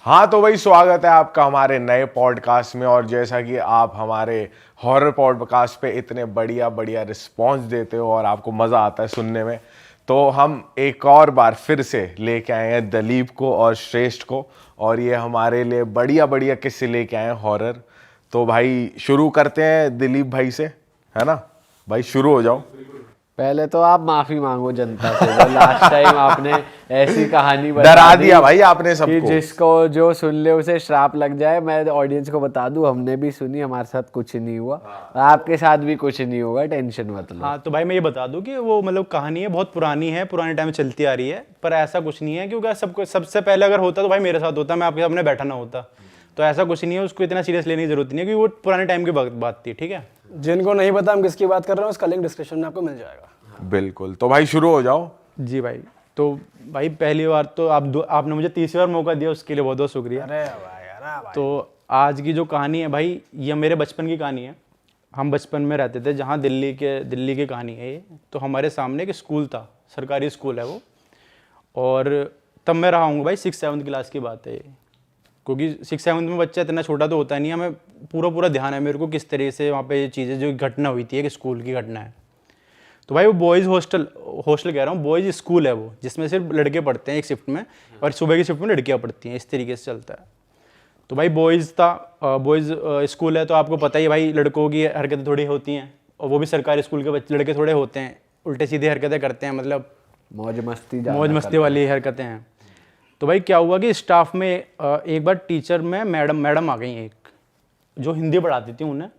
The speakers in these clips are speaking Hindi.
हाँ तो भाई स्वागत है आपका हमारे नए पॉडकास्ट में। और जैसा कि आप हमारे हॉरर पॉडकास्ट पे इतने बढ़िया बढ़िया रिस्पॉन्स देते हो और आपको मज़ा आता है सुनने में, तो हम एक और बार फिर से लेके आए हैं दिलीप को और श्रेष्ठ को, और ये हमारे लिए बढ़िया बढ़िया किस्से लेके आए हैं हॉरर। तो भाई शुरू करते हैं दिलीप भाई से, है ना भाई? शुरू हो जाओ। पहले तो आप माफी मांगो जनता से, जो लास्ट टाइम आपने ऐसी कहानी बता डरा दी दिया भाई आपने कि सबको। जिसको जो सुन ले उसे श्राप लग जाए। मैं ऑडियंस को बता दूं, हमने भी सुनी, हमारे साथ कुछ नहीं हुआ, आपके साथ भी कुछ नहीं होगा, टेंशन मत लो। हाँ तो भाई मैं ये बता दूं कि वो मतलब कहानी है बहुत पुरानी है, पुराने टाइम में चलती आ रही है, पर ऐसा कुछ नहीं है क्योंकि सबको सबसे पहले अगर होता तो भाई मेरे साथ होता, मैं आपके सामने बैठा ना होता। तो ऐसा कुछ नहीं है, उसको इतना सीरियस लेने की जरूरत नहीं है क्योंकि वो पुराने टाइम की बात थी। ठीक है, जिनको नहीं पता हम किसकी बात कर रहे हैं उसका लिंक डिस्क्रिप्शन में आपको मिल जाएगा। बिल्कुल, तो भाई शुरू हो जाओ। जी भाई। तो भाई पहली बार तो आपने मुझे तीसरी बार मौका दिया, उसके लिए बहुत बहुत शुक्रिया। अरे भाई तो आज की जो कहानी है भाई, ये मेरे बचपन की कहानी है। हम बचपन में रहते थे जहाँ दिल्ली की कहानी है ये। तो हमारे सामने एक स्कूल था, सरकारी स्कूल है वो, और तब मैं रहा हूँ भाई 6-7 क्लास की बात है ये। क्योंकि 6-7 में बच्चा इतना छोटा तो होता नहीं है, हमें पूरा ध्यान है मेरे को किस तरह से वहाँ पे ये चीज़ें जो घटना हुई थी, एक स्कूल की घटना है। तो भाई वो बॉयज़ हॉस्टल कह रहा हूँ, बॉयज़ स्कूल है वो, जिसमें सिर्फ लड़के पढ़ते हैं एक शिफ्ट में, और सुबह की शिफ्ट में लड़कियाँ पढ़ती हैं, इस तरीके से चलता है। तो भाई बॉयज़ स्कूल है, तो आपको पता ही है भाई लड़कों की हरकतें थोड़ी होती हैं, और वो भी सरकारी स्कूल के बच्चे लड़के थोड़े होते हैं, उल्टे सीधे हरकतें करते हैं, मतलब मौज मस्ती वाली हरकतें हैं। तो भाई क्या हुआ कि स्टाफ में एक बार टीचर में मैडम आ गई एक, जो हिंदी पढ़ाती थी उन्हें,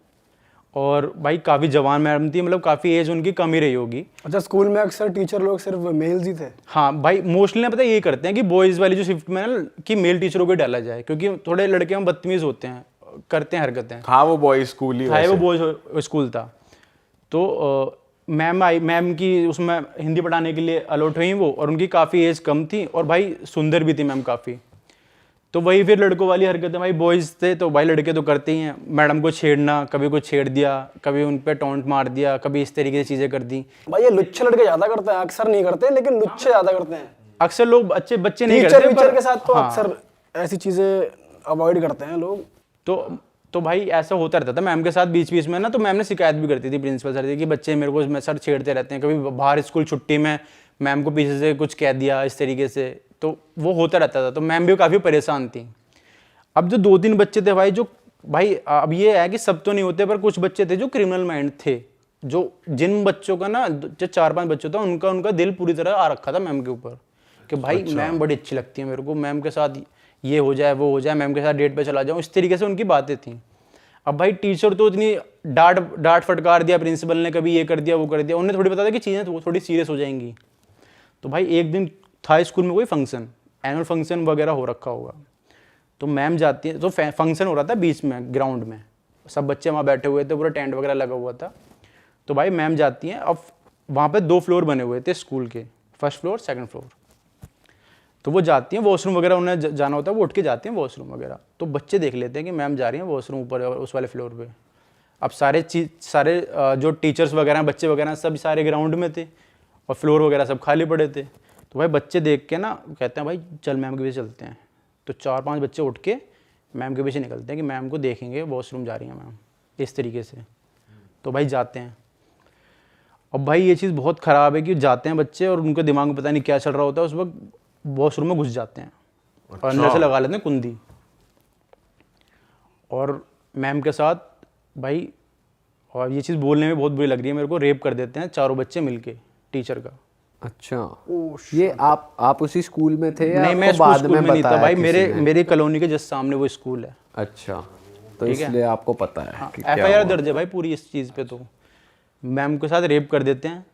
और भाई काफ़ी जवान मैडम थी, मतलब काफ़ी एज उनकी कम ही रही होगी। अच्छा, स्कूल में अक्सर टीचर लोग सिर्फ मेल्स ही थे? हाँ भाई, मोस्टली ना पता ये करते हैं कि बॉयज़ वाली जो शिफ्ट में ना कि मेल टीचरों को डाला जाए, क्योंकि थोड़े लड़के हम बदतमीज़ होते हैं, करते हैं हरकतें। हाँ वो बॉय स्कूल ही हाँ वैसे। वो बॉयज़ स्कूल था। तो मैम की उसमें हिंदी पढ़ाने के लिए अलॉट हुई वो, और उनकी काफ़ी एज कम थी, और भाई सुंदर भी थी मैम काफ़ी। तो वही फिर लड़कों वाली हरकतें, भाई बॉयज़ थे तो भाई लड़के तो करते ही हैं, मैडम को छेड़ना, कभी कुछ छेड़ दिया, कभी उन पर टॉन्ट मार दिया, कभी इस तरीके से चीज़ें कर दी। भाई ये लुच्चे लड़के ज्यादा करते हैं, अक्सर नहीं करते लेकिन लुच्चे ज्यादा करते हैं। अक्सर लोग अच्छे बच्चे नहीं टीचर करते, वीचर के साथ तो हाँ। अक्सर ऐसी चीजें अवॉइड करते हैं लोग। तो भाई ऐसा होता रहता था मैम के साथ बीच बीच में ना। तो मैम ने शिकायत भी करती थी प्रिंसिपल सर से कि बच्चे मेरे को सर छेड़ते रहते हैं, कभी बाहर स्कूल छुट्टी में मैम को पीछे से कुछ कह दिया इस तरीके से, तो वो होता रहता था। तो मैम भी काफ़ी परेशान थी। अब जो 2-3 बच्चे थे भाई, जो भाई अब ये है कि सब तो नहीं होते, पर कुछ बच्चे थे जो क्रिमिनल माइंड थे, जो जिन बच्चों का ना, जो 4-5 बच्चों था उनका दिल पूरी तरह आ रखा था मैम के ऊपर, कि भाई मैम बड़ी अच्छी लगती है मेरे को, मैम के साथ ये हो जाए वो हो जाए, मैम के साथ डेट पे चला जाऊँ, इस तरीके से उनकी बातें थी। अब भाई टीचर तो इतनी डांट फटकार दिया प्रिंसिपल ने, कभी ये कर दिया वो कर दिया, उन्हें थोड़ी पता था कि चीज़ें थोड़ी सीरियस हो जाएंगी। तो भाई एक दिन था स्कूल में कोई फंक्शन, एनुअल फंक्शन वगैरह हो रखा होगा। तो मैम जाती है, तो फंक्शन हो रहा था बीच में ग्राउंड में, सब बच्चे वहाँ बैठे हुए थे, पूरा टेंट वगैरह लगा हुआ था। तो भाई मैम जाती हैं, अब वहाँ पे 2 फ्लोर बने हुए थे स्कूल के, फर्स्ट फ्लोर सेकंड फ्लोर। तो वो जाती हैं वॉशरूम वगैरह, उन्हें जाना होता है, वो उठ के जाती हैं वॉशरूम वगैरह। तो बच्चे देख लेते हैं कि मैम जा रही हैं वॉशरूम ऊपर उस वाले फ्लोर पे। अब सारे जो टीचर्स वगैरह बच्चे वगैरह सब सारे ग्राउंड में थे, और फ्लोर वगैरह सब खाली पड़े थे। तो भाई बच्चे देख के ना कहते हैं भाई चल मैम के पीछे चलते हैं। तो 4-5 बच्चे उठ के मैम के पीछे निकलते हैं कि मैम को देखेंगे वॉशरूम जा रही हैं मैम, इस तरीके से। तो भाई जाते हैं। अब भाई ये चीज़ बहुत ख़राब है कि जाते हैं बच्चे और उनके दिमाग में पता नहीं क्या चल रहा होता है, उस वक्त वॉशरूम में घुस जाते हैं और अंदर से लगा लेते हैं कुंडी, और मैम के साथ भाई, और ये चीज़ बोलने में बहुत बुरी लग रही है मेरे को, रेप कर देते हैं 4 बच्चे मिलके टीचर का। अच्छा, ये आप उसी स्कूल में थे या नहीं, मैं आपको बाद स्कूल में नहीं था बताया भाई, किसी ने? मेरी कॉलोनी के जस्ट सामने वो स्कूल है। अच्छा, तो इसलिए आपको पता है कि क्या FIR हुआ। दर्ज है भाई पूरी इस चीज़ पे। तो मैम के साथ रेप कर देते हैं,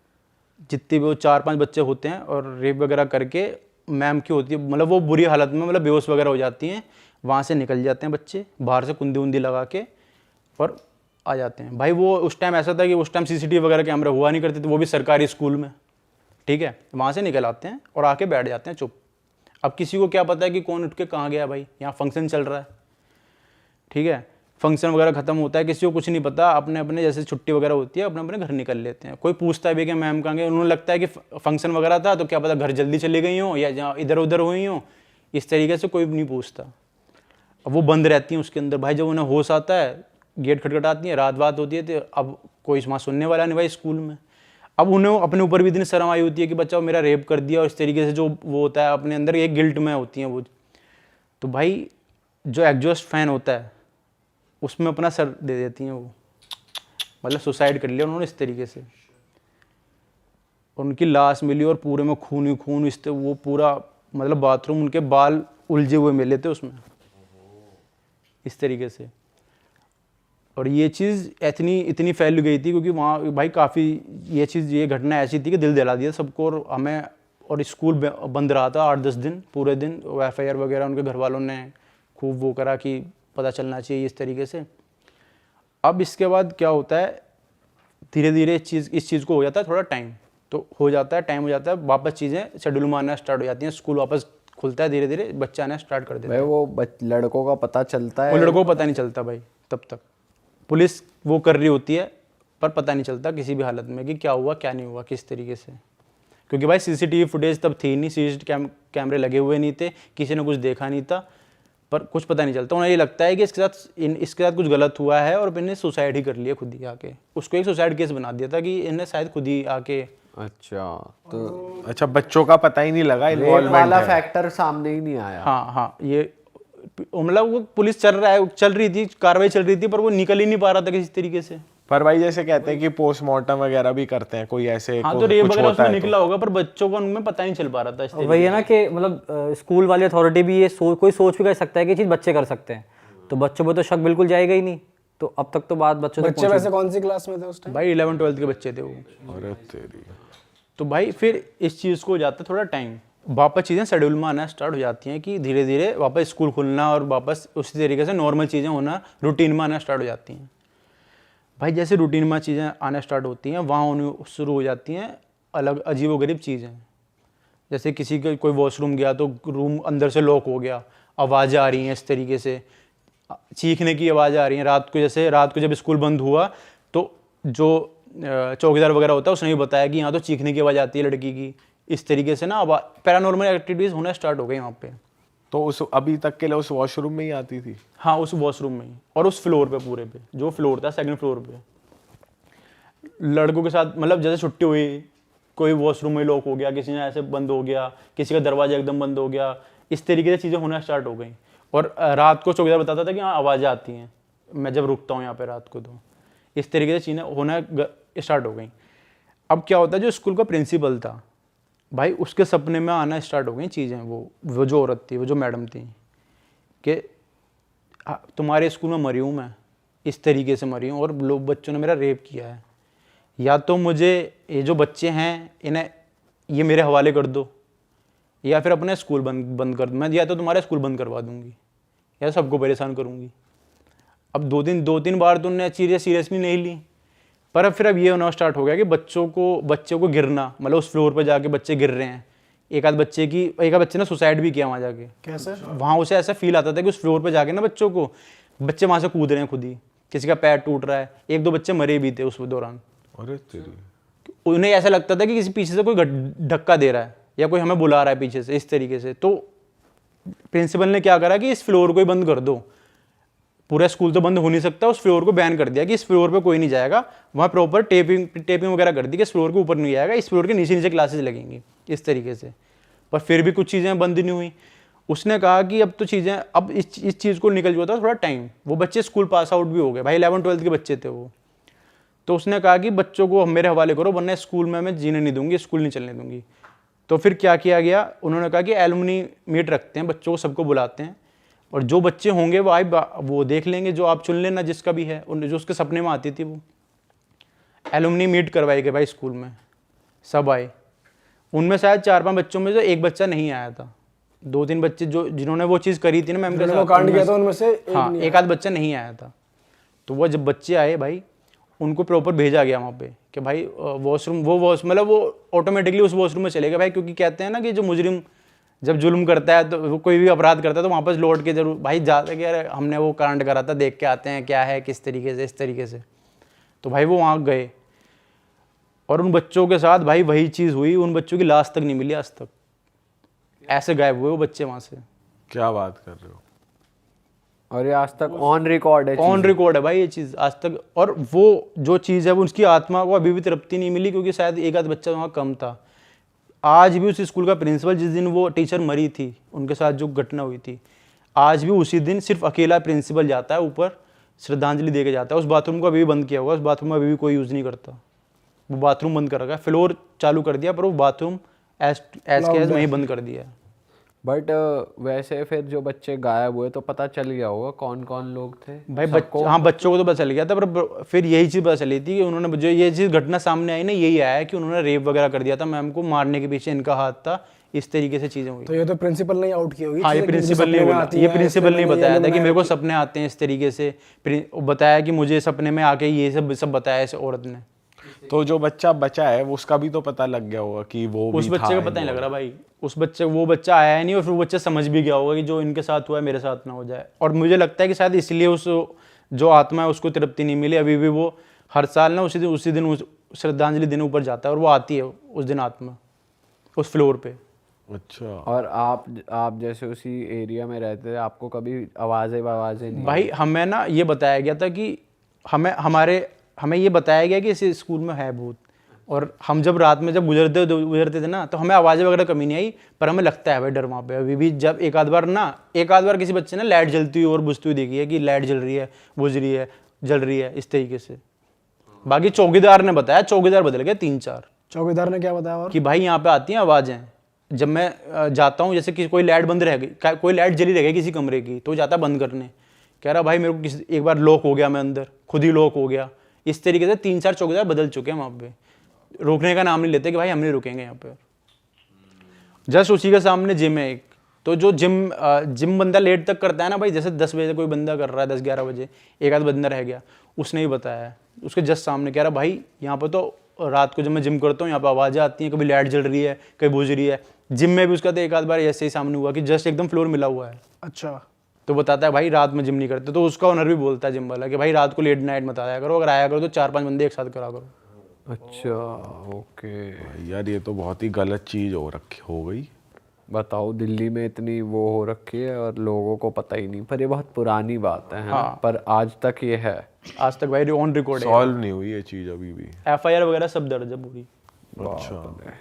जितने भी वो 4-5 बच्चे होते हैं, और रेप वगैरह करके मैम की होती है, मतलब वो बुरी हालत में, मतलब बेहोश वगैरह हो जाती हैं। वहाँ से निकल जाते हैं बच्चे बाहर से कुंडी उंदी लगा के, और आ जाते हैं। भाई वो उस टाइम ऐसा था कि उस टाइम CCTV वगैरह कैमरा हुआ नहीं करते थे, वो भी सरकारी स्कूल में। ठीक है, वहाँ से निकल आते हैं और आके बैठ जाते हैं चुप। अब किसी को क्या पता है कि कौन उठ के कहाँ गया, भाई यहाँ फंक्शन चल रहा है। ठीक है, फंक्शन वगैरह खत्म होता है, किसी को कुछ नहीं पता, अपने अपने जैसे छुट्टी वगैरह होती है अपने अपने घर निकल लेते हैं। कोई पूछता है भी कि मैम कहाँ गए, उन्होंने लगता है कि फंक्शन वगैरह था तो क्या पता घर जल्दी चली गई हो या इधर उधर हुई हो, इस तरीके से कोई नहीं पूछता। अब वो बंद रहती हैं उसके अंदर। भाई जब उन्हें होश आता है, गेट खटखटाती है, रात बात होती है, तो अब कोई वहाँ सुनने वाला नहीं भाई स्कूल में। अब उन्हें अपने ऊपर भी इतनी शर्म आई होती है कि बच्चा मेरा रेप कर दिया, और इस तरीके से जो वो होता है अपने अंदर एक गिल्ट में होती हैं वो। तो भाई जो एग्जॉस्ट फैन होता है उसमें अपना सर दे देती हैं वो, मतलब सुसाइड कर लिया उन्होंने इस तरीके से। उनकी लाश मिली और पूरे में खून ही खून, इस वो पूरा मतलब बाथरूम, उनके बाल उलझे हुए मिले थे उसमें इस तरीके से। और ये चीज़ इतनी फैल गई थी क्योंकि वहाँ भाई काफ़ी ये घटना ऐसी थी कि दिल दहला दिया सबको। और हमें, और स्कूल बंद रहा था 8-10 दिन, पूरे दिन FIR वगैरह उनके घर वालों ने खूब वो करा कि पता चलना चाहिए इस तरीके से। अब इसके बाद क्या होता है, धीरे धीरे इस चीज़ को हो जाता है थोड़ा टाइम, तो हो जाता है वापस चीज़ें शेड्यूल में आना स्टार्ट हो जाती हैं, स्कूल वापस खुलता है, धीरे धीरे बच्चे आना स्टार्ट कर देते हैं। भाई वो लड़कों का पता चलता है? वो लड़कों को पता नहीं चलता भाई, तब तक पुलिस वो कर रही होती है, पर पता नहीं चलता किसी भी हालत में कि क्या हुआ क्या नहीं हुआ किस तरीके से। क्योंकि भाई CCTV फुटेज तब थी नहीं, CCTV कैमरे लगे हुए नहीं थे, किसी ने कुछ देखा नहीं था, पर कुछ पता नहीं चलता। उन्हें ये लगता है कि इसके साथ कुछ गलत हुआ है और इन्हें सुसाइड ही कर लिया खुद ही आके। उसको एक सुसाइड केस बना दिया था कि इन्हें शायद खुद ही आके। अच्छा, तो अच्छा, बच्चों का पता ही नहीं लगा, रेप इन्वॉल्वमेंट वाला है। फैक्टर सामने ही नहीं आया। हाँ, ये मतलब वो पुलिस चल रही थी, कार्रवाई चल रही थी, पर वो निकल ही नहीं पा रहा था किसी तरीके से। पर भाई जैसे कहते हैं कि पोस्टमार्टम वगैरह भी करते हैं, कोई ऐसे हाँ, तो रेप कुछ वगैरह होता उसमें है निकला होगा, पर बच्चों को उनमें पता नहीं चल पा रहा था इस तरीके वही है ना कि मतलब स्कूल वाली अथॉरिटी भी ये कोई सोच भी कर सकता है कि ये चीज़ बच्चे कर सकते हैं, तो बच्चों पर तो शक बिल्कुल जाएगा ही नहीं। तो अब तक तो बात बच्चों तक बच्चे वैसे कौन सी क्लास में थे उस टाइम? भाई 11-12 के बच्चे थे वो। अरे तेरी। तो भाई फिर इस चीज़ को हो जाता है थोड़ा टाइम, वापस चीज़ें शेड्यूल में आना स्टार्ट हो जाती हैं कि धीरे धीरे वापस स्कूल खुलना और वापस उसी तरीके से नॉर्मल चीज़ें होना, रूटीन में आना स्टार्ट हो जाती हैं। भाई जैसे रूटीन में चीज़ें आना स्टार्ट होती हैं, वहाँ होने शुरू हो जाती हैं अलग अजीबोगरीब चीज़ें। जैसे किसी का कोई वॉशरूम गया तो रूम अंदर से लॉक हो गया, आवाज़ें आ रही हैं इस तरीके से, चीखने की आवाज़ें आ रही हैं रात को। जैसे रात को जब स्कूल बंद हुआ तो जो चौकीदार वगैरह होता है उसने भी बताया कि यहाँ तो चीखने की आवाज़ आती है लड़की की, इस तरीके से ना पैरानॉर्मल एक्टिविटीज़ होना स्टार्ट हो गई वहाँ पे। तो उस अभी तक के लिए उस वॉशरूम में ही आती थी? हाँ, उस वॉशरूम में ही, और उस फ्लोर पे, पूरे पे जो फ्लोर था 2nd फ्लोर पे, लड़कों के साथ मतलब जैसे छुट्टी हुई, कोई वॉशरूम में लॉक हो गया, किसी ने ऐसे बंद हो गया, किसी का दरवाजा एकदम बंद हो गया, इस तरीके से चीज़ें होना स्टार्ट हो गई। और रात को चौकीदार बताता था कि हाँ आवाज़ें आती हैं, मैं जब रुकता हूँ यहाँ पे रात को, तो इस तरीके से चीज़ें होना स्टार्ट हो गई। अब क्या होता है, जो स्कूल का प्रिंसिपल था भाई, उसके सपने में आना स्टार्ट हो गई चीज़ें। वो जो औरत थी, वो जो मैडम थी, कि तुम्हारे स्कूल में मरी हूँ मैं, इस तरीके से मरी हूँ, और लोग बच्चों ने मेरा रेप किया है, या तो मुझे ये जो बच्चे हैं इन्हें ये मेरे हवाले कर दो, या फिर अपने स्कूल बंद कर दो, मैं या तो तुम्हारा स्कूल बंद करवा दूंगी या सबको परेशान करूंगी। अब 2-3 बार तो उन्होंने चीज़ें सीरियसली नहीं ली, पर अब फिर ये होना स्टार्ट हो गया कि बच्चों को गिरना, मतलब उस फ्लोर पर जाके बच्चे गिर रहे हैं। एक आध बच्चे ने सुसाइड भी किया वहाँ जाके। कैसे? वहाँ उसे ऐसा फील आता था कि उस फ्लोर पे जाके ना बच्चे वहाँ से कूद रहे हैं खुद ही, किसी का पैर टूट रहा है, 1-2 बच्चे मरे भी थे उस दौरान। अरे तेरी। उन्हें ऐसा लगता था कि किसी पीछे से कोई धक्का दे रहा है या कोई हमें बुला रहा है पीछे से, इस तरीके से। तो प्रिंसिपल ने क्या करा कि इस फ्लोर को ही बंद कर दो, पूरा स्कूल तो बंद हो नहीं सकता, उस फ्लोर को बैन कर दिया कि इस फ्लोर पे कोई नहीं जाएगा। वहाँ प्रॉपर टेपिंग वगैरह कर दी कि इस फ्लोर के ऊपर नहीं जाएगा, इस फ्लोर के नीचे क्लासेस लगेंगी, इस तरीके से। पर फिर भी कुछ चीज़ें बंद नहीं हुई। उसने कहा कि अब तो चीज़ें, अब इस चीज़ को निकल जाता थोड़ा टाइम। वो बच्चे स्कूल पास आउट भी हो गए भाई, 11-12 के बच्चे थे वो। तो उसने कहा कि बच्चों को मेरे हवाले करो, वरना स्कूल में मैं जीने नहीं दूंगी, स्कूल नहीं चलने दूंगी। तो फिर क्या किया गया, उन्होंने कहा कि एलुमनी मीट रखते हैं, बच्चों को सबको बुलाते हैं, और जो बच्चे होंगे वो देख लेंगे, जो आप चुन लेना जिसका भी है, जो उसके सपने में आती थी वो। एलुमनी मीट करवाई गई भाई स्कूल में, सब आए। उनमें शायद 4-5 बच्चों में जो एक बच्चा नहीं आया था, 2-3 बच्चे जिन्होंने वो चीज़ करी थी ना मैम के साथ, कांड किया था उनमें से हाँ, एक आध बच्चा नहीं आया था। तो वो जब बच्चे आए भाई, उनको प्रॉपर भेजा गया वहाँ पे कि भाई वॉशरूम, मतलब वो ऑटोमेटिकली उस वॉशरूम में चले गए भाई, क्योंकि कहते हैं ना कि जो मुजरिम जब जुल्म करता है, तो वो कोई भी अपराध करता है, तो वापस लौट के जरूर भाई जाते कि अरे हमने वो कांड करा था, देख के आते हैं क्या है किस तरीके से, इस तरीके से। तो भाई वो वहाँ गए, और उन बच्चों के साथ भाई वही चीज़ हुई। उन बच्चों की लाश तक नहीं मिली आज तक, ऐसे गायब हुए वो बच्चे वहाँ से। क्या बात कर रहे हो? और ये आज तक ऑन रिकॉर्ड है ऑन रिकॉर्ड है भाई ये चीज़ आज तक। और वो जो चीज़ है वो उसकी आत्मा को अभी भी तृप्ति नहीं मिली, क्योंकि शायद एक आध बच्चा वहाँ कम था। आज भी उस स्कूल का प्रिंसिपल, जिस दिन वो टीचर मरी थी, उनके साथ जो घटना हुई थी, आज भी उसी दिन सिर्फ अकेला प्रिंसिपल जाता है ऊपर, श्रद्धांजलि दे के जाता है। उस बाथरूम को अभी भी बंद किया हुआ है, उस बाथरूम में अभी भी कोई यूज़ नहीं करता। वो बाथरूम बंद कर रखा है, फ्लोर चालू कर दिया पर वो बाथरूम एज के एज वहीं बंद कर दिया है। बट वैसे फिर जो बच्चे गायब हुए तो पता चल गया होगा कौन कौन लोग थे भाई हाँ, बच्चों को तो पता चल गया था, पर फिर यही चीज़ पता चली थी कि उन्होंने, जो ये चीज़ घटना सामने आई ना, यही आया कि उन्होंने रेप वगैरह कर दिया था मैम को, मारने के पीछे इनका हाथ था, इस तरीके से चीज़ें हुई। तो ये तो प्रिंसिपल ने आउट की होगी। हाँ, ये प्रिंसिपल ने बोला, ये प्रिंसिपल ने बताया था कि मेरे को सपने आते हैं इस तरीके से, बताया कि मुझे सपने में आके ये सब बताया इस औरत ने। तो जो बच्चा बचा है वो उसका भी तो पता लग गया होगा कि वो उस भी बच्चे था का पता नहीं लग रहा भाई, वो बच्चा आया नहीं, और फिर वो बच्चा समझ भी गया होगा कि जो इनके साथ हुआ है मेरे साथ ना हो जाए। और मुझे लगता है कि शायद इसलिए उस जो आत्मा है उसको तृप्ति नहीं मिली, अभी भी वो हर साल ना उसी दिन श्रद्धांजलि दिन ऊपर जाता है, और वो आती है उस दिन आत्मा उस फ्लोर पे। अच्छा। और आप जैसे उसी एरिया में रहते थे, आपको कभी आवाज़ें नहीं? भाई हमें ना ये बताया गया था कि हमें ये बताया गया कि इस स्कूल में है भूत, और हम जब रात में जब गुजरते थे ना, तो हमें आवाज़ें वगैरह कमी नहीं आई, पर हमें लगता है भाई डर वहाँ पे अभी भी। जब एक आध बार किसी बच्चे ने लाइट जलती हुई और बुझती हुई देखी है कि लाइट जल रही है, बुझ रही है, जल रही है, इस तरीके से। बाकी चौकीदार ने बताया, चौकीदार बदल गए 3-4। चौकीदार ने क्या बताया? और कि भाई यहाँ पे आती हैं आवाज़ें, जब मैं जाता हूँ, जैसे कि कोई लाइट बंद रह गई, कोई लाइट जली रह गई किसी कमरे की, तो जाता बंद करने, कह रहा भाई मेरे को एक बार लॉक हो गया, मैं अंदर खुद ही लॉक हो गया। इस तरीके से 3-4 चौकीदार बदल चुके हैं वहाँ पे, रोकने का नाम नहीं लेते कि भाई हम नहीं रुकेंगे यहाँ पे। जस्ट उसी के सामने जिम है एक, तो जो जिम बंदा लेट तक करता है ना भाई, जैसे 10 बजे कोई बंदा कर रहा है, 10-11 बजे एक आध बंदा रह गया, उसने ही बताया है, उसके जस्ट सामने कह रहा भाई यहाँ पर तो रात को जब मैं जिम करता हूँ यहाँ पर आवाज़ें आती हैं, कभी लाइट जल रही है, कभी बुझ रही है। जिम में भी उसका तो एक आध बार ऐसे ही सामने हुआ कि जस्ट एकदम फ्लोर मिला हुआ है। अच्छा। तो बताता है भाई रात में जिम नहीं करते, तो उसका ओनर भी बोलता है जिम वाला कि भाई रात को लेट नाइट मत आया करो, अगर आया करो तो 4-5 बंदे एक साथ करा करो। अच्छा, ओके। यार ये तो बहुत ही गलत चीज हो गई। बताओ, दिल्ली में इतनी वो हो रखी है और लोगों को पता ही नहीं, पर ये बहुत पुरानी बात है ना? पर आज तक ये है, आज तक भाई ऑन रिकॉर्ड है, सॉल्व नहीं हुई ये चीज अभी भी। FIR वगैरह सब दर्ज है पूरी। अच्छा।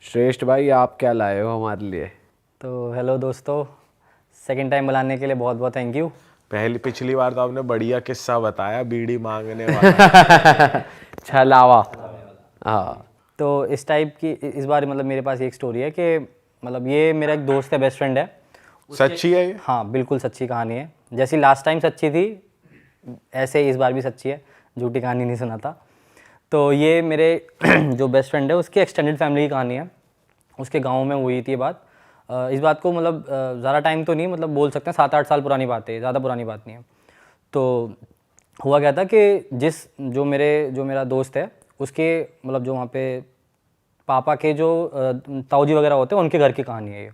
श्रेष्ठ भाई, आप क्या लाए हो हमारे लिए? तो हेलो दोस्तों, सेकंड टाइम बुलाने के लिए बहुत बहुत थैंक यू। पिछली बार तो आपने बढ़िया किस्सा बताया, बीड़ी मांगने वाला। छलावा। हाँ, तो इस टाइप की इस बार मतलब मेरे पास एक स्टोरी है कि मतलब ये मेरा एक दोस्त है, बेस्ट फ्रेंड है। सच्ची है ये? हाँ, बिल्कुल सच्ची कहानी है। जैसी लास्ट टाइम सच्ची थी, ऐसे इस बार भी सच्ची है, झूठी कहानी नहीं सुनाता। तो ये मेरे जो बेस्ट फ्रेंड है उसकी एक्सटेंडेड फैमिली की कहानी है। उसके गाँव में हुई थी ये बात। इस बात को मतलब ज़्यादा टाइम तो नहीं, मतलब बोल सकते हैं 7-8 साल पुरानी बात है, ज़्यादा पुरानी बात नहीं है। तो हुआ क्या था कि जो मेरा दोस्त है उसके मतलब जो वहाँ पे पापा के जो ताऊजी वगैरह होते हैं उनके घर की कहानी है ये।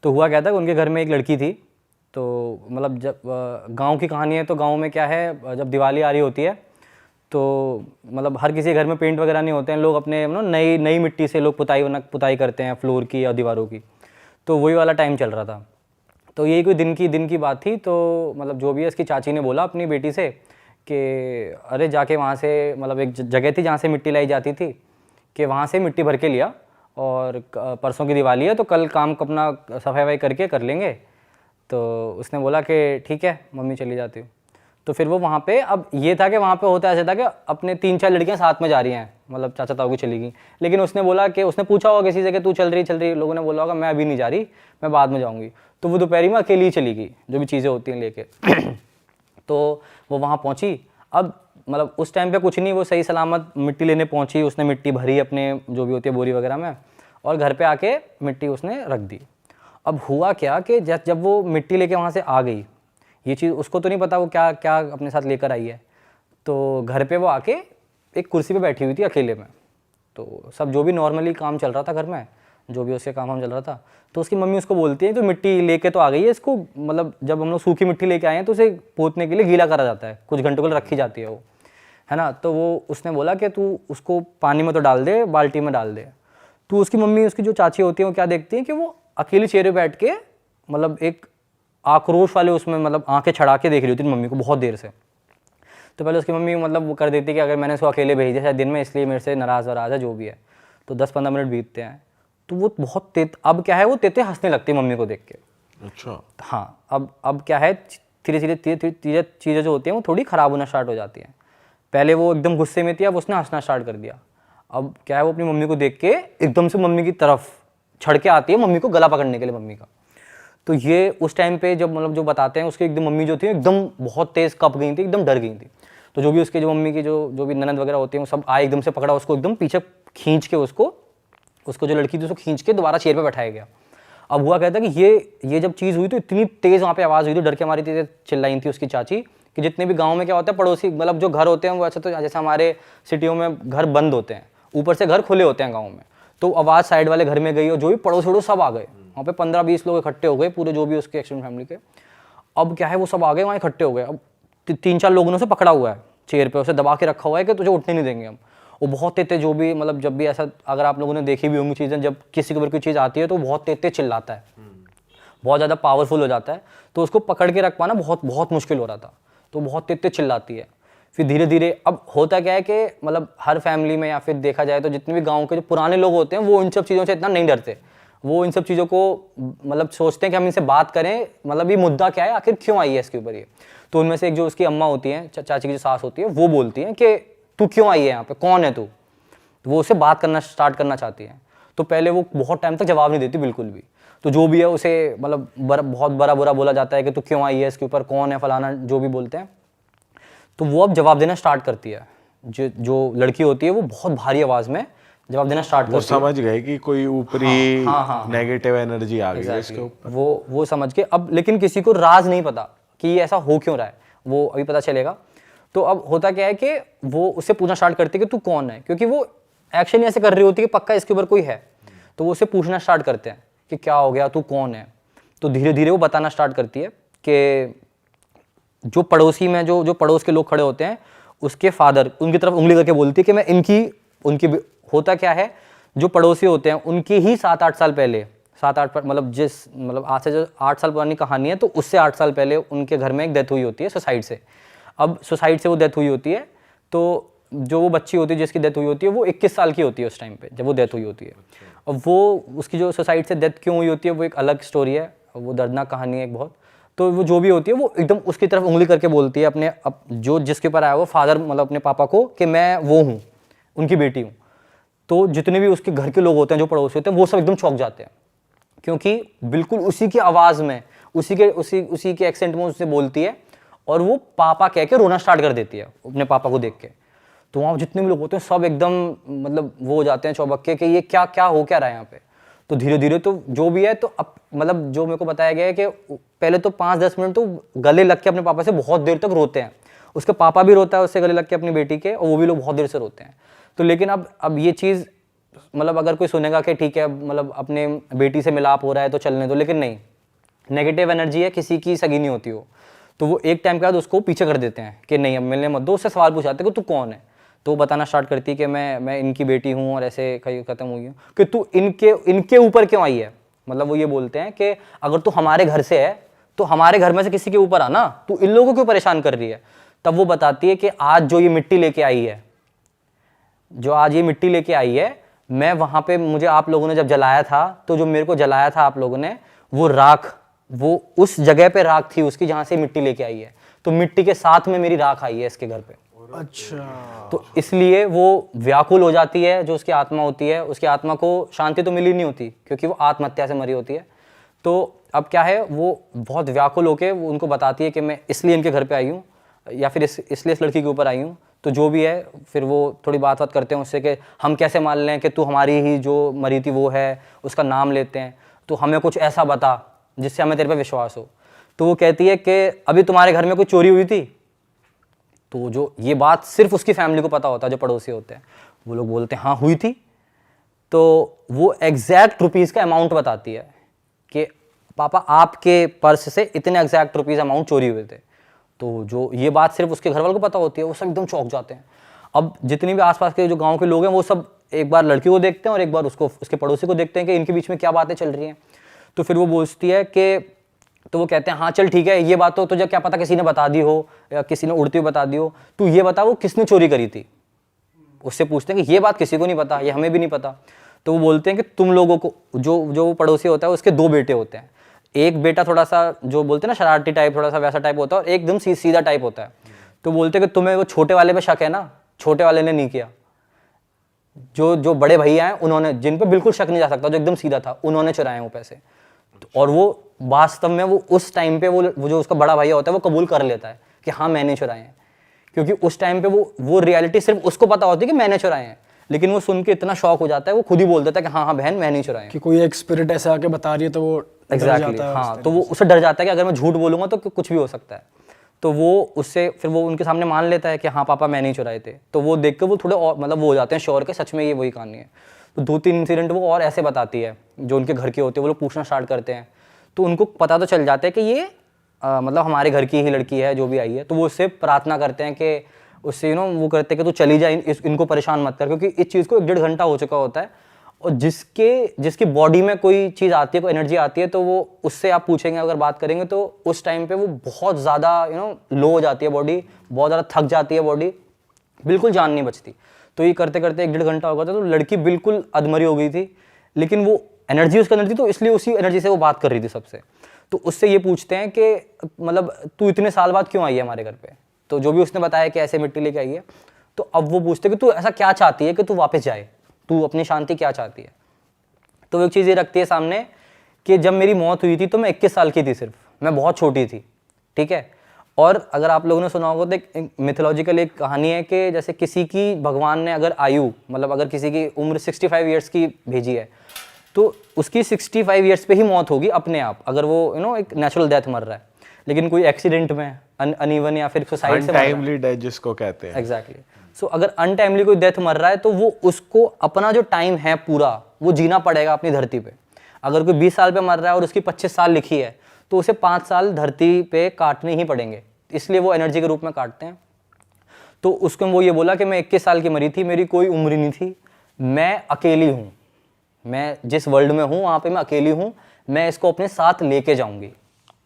तो हुआ क्या था कि उनके घर में एक लड़की थी। तो मतलब जब गांव की कहानी है, तो गांव में क्या है, जब दिवाली आ रही होती है तो मतलब हर किसी घर में पेंट वगैरह नहीं होते हैं, लोग अपने नई मिट्टी से लोग पुताई करते हैं फ्लोर की या दीवारों की। तो वही वाला टाइम चल रहा था। तो यही कोई दिन की बात थी। तो मतलब जो भी है, इसकी चाची ने बोला अपनी बेटी से कि अरे जाके वहाँ से, मतलब एक जगह थी जहाँ से मिट्टी लाई जाती थी, कि वहाँ से मिट्टी भर के लिया, और परसों की दिवाली है तो कल काम को अपना सफाई करके कर लेंगे। तो उसने बोला कि ठीक है मम्मी, चली जाती हूँ। तो फिर वो वहाँ पे, अब ये था कि वहाँ पे होता ऐसा था कि अपने 3-4 लड़कियाँ साथ में जा रही हैं, मतलब चाचा ताऊ की चली गई। लेकिन उसने बोला कि उसने पूछा होगा किसी से कि तू चल रही, लोगों ने बोला होगा मैं अभी नहीं जा रही, मैं बाद में जाऊँगी। तो वो दोपहरी में अकेली ही चली गई, जो भी चीज़ें होती हैं लेके। तो वो वहाँ पहुँची। अब मतलब उस टाइम पे कुछ नहीं, वो सही सलामत मिट्टी लेने पहुँची। उसने मिट्टी भरी अपने जो भी होती है बोरी वगैरह में, और घर पे आके मिट्टी उसने रख दी। अब हुआ क्या कि जब वो मिट्टी लेके वहाँ से आ गई, ये चीज़ उसको तो नहीं पता वो क्या क्या अपने साथ लेकर आई है। तो घर पे वो आके एक कुर्सी पे बैठी हुई थी अकेले में। तो सब जो भी नॉर्मली काम चल रहा था घर में, जो भी उसके काम चल रहा था, तो उसकी मम्मी उसको बोलती है तो मिट्टी लेके तो आ गई है, इसको मतलब जब हम लोग सूखी मिट्टी लेके आए हैं तो उसे पोतने के लिए गीला करा जाता है, कुछ घंटों के लिए रखी जाती है वो, है ना। तो वो उसने बोला कि तू उसको पानी में तो डाल दे, बाल्टी में डाल दे। तो उसकी मम्मी, उसकी जो चाची होती है, वो क्या देखती है कि वो अकेली चेहरे बैठ के मतलब एक आक्रोश वाले उसमें मतलब आंखें छड़ा के देख रही होती थी मम्मी को बहुत देर से। तो पहले उसकी मम्मी मतलब वो कर देती कि अगर मैंने उसको अकेले भेज दिया शायद दिन में, इसलिए मेरे से नाराज़ वराज है जो भी है। तो 10-15 मिनट बीतते हैं तो वो बहुत अब क्या है वो तेते हंसने लगती है मम्मी को देख के। अच्छा। हाँ, अब क्या है धीरे धीरे चीज़ें जो होती हैं वो थोड़ी ख़राब होना स्टार्ट हो जाती हैं। पहले वो एकदम गुस्से में थी, अब उसने हंसना स्टार्ट कर दिया। अब क्या है वो अपनी मम्मी को देख के एकदम से मम्मी की तरफ छड़ के आती है, मम्मी को गला पकड़ने के लिए मम्मी का। तो ये उस टाइम पे जब मतलब जो बताते हैं उसके एकदम मम्मी जो थी एकदम बहुत तेज़ कँप गई थी, एकदम डर गई थी। तो जो भी उसके जो मम्मी की जो भी ननद वगैरह होती हैं वो सब आए, एकदम से पकड़ा उसको, एकदम पीछे खींच के उसको जो लड़की थी उसको खींच के दोबारा चेयर पे बैठाया गया। अब हुआ कहता है कि ये जब चीज़ हुई तो इतनी तेज़ वहाँ पे आवाज़ हुई थी, डर के हमारी थी, चिल्लाई थी उसकी चाची कि जितने भी गांव में क्या होता है पड़ोसी मतलब जो घर होते हैं वो ऐसे तो जैसे हमारे सिटियों में घर बंद होते हैं, ऊपर से घर खुले होते हैं गाँव में, तो आवाज़ साइड वाले घर में गई और जो भी पड़ोस वड़ोस सब आ गए वहाँ पे 15-20 लोग इकट्ठे हो गए पूरे जो भी उसके एक्सटेंडेड फैमिली के। अब क्या है वो सब आ गए वहाँ इकट्ठे हो गए। अब 3-4 लोगों ने उसे पकड़ा हुआ है चेयर पे, उसे दबा के रखा हुआ है कि तुझे उठने नहीं देंगे हम। वो बहुत तेते जो भी मतलब जब भी ऐसा अगर आप लोगों ने देखी भी होंगी चीज़ें, जब किसी के ऊपर कोई चीज़ आती है तो बहुत तेते चिल्लाता है, बहुत ज़्यादा पावरफुल हो जाता है, तो उसको पकड़ के रख पाना बहुत बहुत मुश्किल हो रहा था। तो बहुत तेते चिल्लाती है। फिर धीरे धीरे अब होता क्या है कि मतलब हर फैमिली में या फिर देखा जाए तो जितने भी गाँव के जो पुराने लोग होते हैं वो इन सब चीज़ों से इतना नहीं डरते। वो इन सब चीज़ों को मतलब सोचते हैं कि हम इनसे बात करें, मतलब ये मुद्दा क्या है, आखिर क्यों आई है इसके ऊपर ये। तो उनमें से एक जो उसकी अम्मा होती हैं, चाची की जो सास होती है, वो बोलती हैं कि तू क्यों आई है यहाँ पे, कौन है तू। तो वो उससे बात करना स्टार्ट करना चाहती हैं। तो पहले वो बहुत टाइम तक जवाब नहीं देती बिल्कुल भी। तो जो भी है उसे मतलब बहुत बड़ा बुरा बोला जाता है कि तू क्यों आई है इसके ऊपर, कौन है फलाना, जो भी बोलते हैं। तो वो अब जवाब देना स्टार्ट करती है। जो लड़की होती है वो बहुत भारी आवाज़ में जवाब देना स्टार्ट करती है। वो समझ गए कि कोई ऊपरी नेगेटिव एनर्जी आ गई है इसके ऊपर। वो समझ के अब, लेकिन किसी को राज नहीं पता कि ये ऐसा हो क्यों रहा है, वो अभी पता चलेगा। तो अब होता क्या है कि वो उससे पूछना स्टार्ट करती है कि तू कौन है, क्योंकि वो एक्शन ऐसे कर रही होती है कि पक्का इसके ऊपर कोई है। तो वो उससे पूछना स्टार्ट करते हैं कि क्या हो गया, तू कौन है। तो धीरे धीरे वो बताना स्टार्ट करती है कि जो पड़ोसी में जो पड़ोस के लोग खड़े होते हैं उसके फादर उनकी तरफ उंगली करके बोलती है कि मैं उनकी होता क्या है, जो पड़ोसी होते हैं उनकी ही 7-8 साल पहले, 7-8 मतलब आज से जो 8 साल पुरानी कहानी है, तो उससे 8 साल पहले उनके घर में एक डेथ हुई होती है सुसाइड से। अब सुसाइड से वो डेथ हुई होती है, तो जो वो बच्ची होती है जिसकी डेथ हुई होती है वो 21 साल की होती है उस टाइम पे जब वो डेथ हुई होती है। और वो उसकी जो सुसाइड से डेथ क्यों हुई होती है वो एक अलग स्टोरी है, वो दर्दनाक कहानी है एक बहुत। तो वो जो भी होती है वो एकदम उसकी तरफ उंगली करके बोलती है अपने जो जिसके ऊपर आया वो फादर मतलब अपने पापा को, कि मैं वो हूँ, उनकी बेटी हूँ। तो जितने भी उसके घर के लोग होते हैं जो पड़ोसी होते हैं वो सब एकदम चौंक जाते हैं, क्योंकि बिल्कुल उसी की आवाज़ में उसी के एक्सेंट में उससे बोलती है और वो पापा कह के रोना स्टार्ट कर देती है अपने पापा को देख के। तो वहाँ जितने भी लोग होते हैं सब एकदम मतलब वो हो जाते हैं चौबक्के कि ये क्या क्या हो क्या रहा है यहाँ पे। तो धीरे धीरे तो जो भी है, तो अब मतलब जो मेरे को बताया गया है कि पहले तो 5-10 मिनट तो गले लग के अपने पापा से बहुत देर तक रोते हैं, उसके पापा भी रोता है उससे गले लग के अपनी बेटी के, और वो भी लोग बहुत देर से रोते हैं। तो लेकिन अब ये चीज़ मतलब अगर कोई सुनेगा कि ठीक है मतलब अपने बेटी से मिलाप हो रहा है तो चलने दो, लेकिन नहीं, नेगेटिव एनर्जी है, किसी की सगी नहीं होती हो। तो वो एक टाइम के बाद उसको पीछे कर देते हैं कि नहीं अब मिलने मत दो। उससे सवाल पूछाते कि तू कौन है, तो वो बताना स्टार्ट करती है कि मैं इनकी बेटी हूँ और ऐसे खत्म हुई हूँ। कि तू इनके ऊपर क्यों आई है, मतलब वो ये बोलते हैं कि अगर तू हमारे घर से है तो हमारे घर में से किसी के ऊपर आना, तू इन लोगों को क्यों परेशान कर रही है। तब वो बताती है कि आज जो ये मिट्टी लेके आई है, मैं वहाँ पे मुझे आप लोगों ने जब जलाया था, तो जो मेरे को जलाया था आप लोगों ने, वो राख, वो उस जगह पे राख थी उसकी जहाँ से मिट्टी लेके आई है, तो मिट्टी के साथ में मेरी राख आई है इसके घर पे। अच्छा। तो इसलिए वो व्याकुल हो जाती है, जो उसकी आत्मा होती है, उसकी आत्मा को शांति तो मिली नहीं होती क्योंकि वो आत्महत्या से मरी होती है। तो अब क्या है, वो बहुत व्याकुल होकर वो उनको बताती है कि मैं इसलिए इनके घर पे आई हूँ, या फिर इसलिए इस लड़की के ऊपर आई हूँ। तो जो भी है फिर वो थोड़ी बात करते हैं उससे कि हम कैसे मान लें कि तू हमारी ही जो मरी थी वो है, उसका नाम लेते हैं, तो हमें कुछ ऐसा बता जिससे हमें तेरे पे विश्वास हो। तो वो कहती है कि अभी तुम्हारे घर में कोई चोरी हुई थी। तो जो ये बात सिर्फ उसकी फैमिली को पता होता है, जो पड़ोसी होते हैं, वो लोग बोलते हैं हाँ हुई थी। तो वो एग्जैक्ट रुपीज़ का अमाउंट बताती है कि पापा आपके पर्स से इतने एग्जैक्ट रुपीज़ अमाउंट चोरी हुए थे। तो जो ये बात सिर्फ उसके घर वालों को पता होती है, वो सब एकदम चौंक जाते हैं। अब जितने भी आसपास के जो गांव के लोग हैं वो सब एक बार लड़की को देखते हैं और एक बार उसके पड़ोसी को देखते हैं कि इनके बीच में क्या बातें चल रही हैं। तो फिर वो बोलती है कि तो वो कहते हैं हाँ चल ठीक है, ये बात तो तुझे क्या पता किसी ने बता दी हो या किसी ने उड़ती हुई बता दी हो, तू ये बता वो किसने चोरी करी थी। उससे पूछते हैं कि ये बात किसी को नहीं पता, ये हमें भी नहीं पता। तो वो बोलते हैं कि तुम लोगों को, जो पड़ोसी होता है उसके 2 बेटे होते हैं, एक बेटा थोड़ा सा जो बोलते हैं ना शरारती टाइप, थोड़ा सा वैसा टाइप होता है, और एकदम सीधा टाइप होता है। तो बोलते हैं कि तुम्हें वो छोटे वाले पे शक है ना, छोटे वाले ने नहीं किया, जो बड़े भैया हैं उन्होंने, जिन पे बिल्कुल शक नहीं जा सकता, जो एकदम सीधा था, उन्होंने चुराए वो पैसे। और वो वास्तव में वो उस टाइम पे वो जो उसका बड़ा भैया होता है वो कबूल कर लेता है कि हाँ मैंने चुराए हैं, क्योंकि उस टाइम पे वो रियलिटी सिर्फ उसको पता होती है कि मैंने चुराए हैं, लेकिन वो सुन के इतना शॉक हो जाता है, वो खुद ही बोल देता है कि हाँ हाँ बहन मैंने ही चुराए हैं। कि कोई एक स्पिरिट ऐसे आके बता रही है तो वो डर एग्जैक्टली जाता है हाँ, तो वो उससे डर जाता है कि अगर मैं झूठ बोलूंगा तो कुछ भी हो सकता है। तो वो उससे फिर वो उनके सामने मान लेता है कि हाँ पापा मैंने ही चुराए थे। तो वो देख कर वो थोड़े और मतलब वो हो जाते हैं श्योर के सच में ये वही कहानी है। तो 2-3 इंसिडेंट वो और ऐसे बताती है जो उनके घर के होते हैं, वो लोग पूछना स्टार्ट करते हैं, तो उनको पता तो चल जाता है कि ये मतलब हमारे घर की ही लड़की है जो भी आई है। तो वो उससे प्रार्थना करते हैं कि उससे वो करते हैं कि तू चली जाए, इनको परेशान मत कर, क्योंकि इस चीज़ को 1-1.5 घंटा हो चुका होता है। और जिसकी बॉडी में कोई चीज़ आती है, कोई एनर्जी आती है, तो वो उससे आप पूछेंगे, अगर बात करेंगे, तो उस टाइम पे वो बहुत ज़्यादा लो हो जाती है बॉडी, बहुत ज़्यादा थक जाती है बॉडी, बिल्कुल जान नहीं बचती। तो ये करते करते 1-1.5 घंटा हो गया था, तो लड़की बिल्कुल अधमरी हो गई थी, लेकिन वो एनर्जी उसके अंदर थी, तो इसलिए उसी एनर्जी से वो बात कर रही थी सबसे। तो उससे ये पूछते हैं कि मतलब तू इतने साल बाद क्यों आई है हमारे घर पे। तो जो भी उसने बताया कि ऐसे मिट्टी लेके आई है, तो अब वो पूछते हैं कि तू ऐसा क्या चाहती है कि तू वापस जाए, तू अपनी शांति क्या चाहती है। तो वो एक चीज़ ये रखती है सामने कि जब मेरी मौत हुई थी तो मैं 21 साल की थी, सिर्फ मैं बहुत छोटी थी, ठीक है। और अगर आप लोगों ने सुना होगा तो एक मिथोलॉजिकल एक कहानी है कि जैसे किसी की भगवान ने अगर आयु, मतलब अगर किसी की उम्र 65 ईयर्स की भेजी है, तो उसकी 65 ईयर्स पे ही मौत होगी अपने आप, अगर वो एक नेचुरल डेथ मर रहा है। लेकिन कोई एक्सीडेंट में अनइवन या फिर सुसाइड से अनटाइमली डेथ जिसको कहते हैं। एग्जैक्टली। सो अगर अनटाइमली कोई डेथ मर रहा है तो वो उसको अपना जो टाइम है पूरा वो जीना पड़ेगा अपनी धरती पे। अगर कोई 20 साल पे मर रहा है और उसकी 25 साल लिखी है, तो उसे 5 साल धरती पे काटने ही पड़ेंगे, इसलिए वो एनर्जी के रूप में काटते हैं। तो उसको वो ये बोला कि मैं 21 साल की मरी थी, मेरी कोई उम्र नहीं थी, मैं अकेली हूँ, मैं जिस वर्ल्ड में हूँ वहाँ पे मैं अकेली हूँ, मैं इसको अपने साथ लेके जाऊंगी।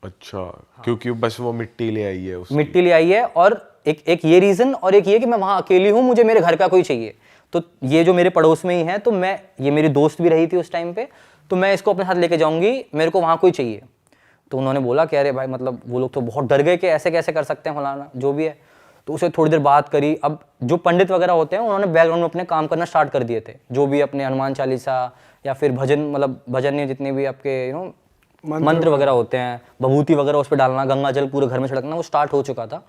अच्छा, क्योंकि बस वो मिट्टी ले आई है उसकी। मिट्टी ले आई है, और एक ये रीज़न, और एक ये कि मैं वहाँ अकेली हूँ, मुझे मेरे घर का कोई चाहिए। तो ये जो मेरे पड़ोस में ही है, तो ये मेरी दोस्त भी रही थी उस टाइम पे, तो मैं इसको अपने साथ लेके जाऊंगी, मेरे को वहाँ कोई चाहिए। तो उन्होंने बोला कि अरे भाई, मतलब वो लोग तो बहुत डर गए कि ऐसे कैसे कर सकते हैं फलाना जो भी है। तो उसे थोड़ी देर बात करी। अब जो पंडित वगैरह होते हैं उन्होंने बैकग्राउंड में अपने काम करना स्टार्ट कर दिए थे, जो भी अपने हनुमान चालीसा या फिर भजन, मतलब भजन या जितने भी आपके मंत्र वगैरह होते हैं, भभूति वगैरह उस पर डालना, गंगा जल पूरे घर में छिड़कना, वो स्टार्ट हो चुका था।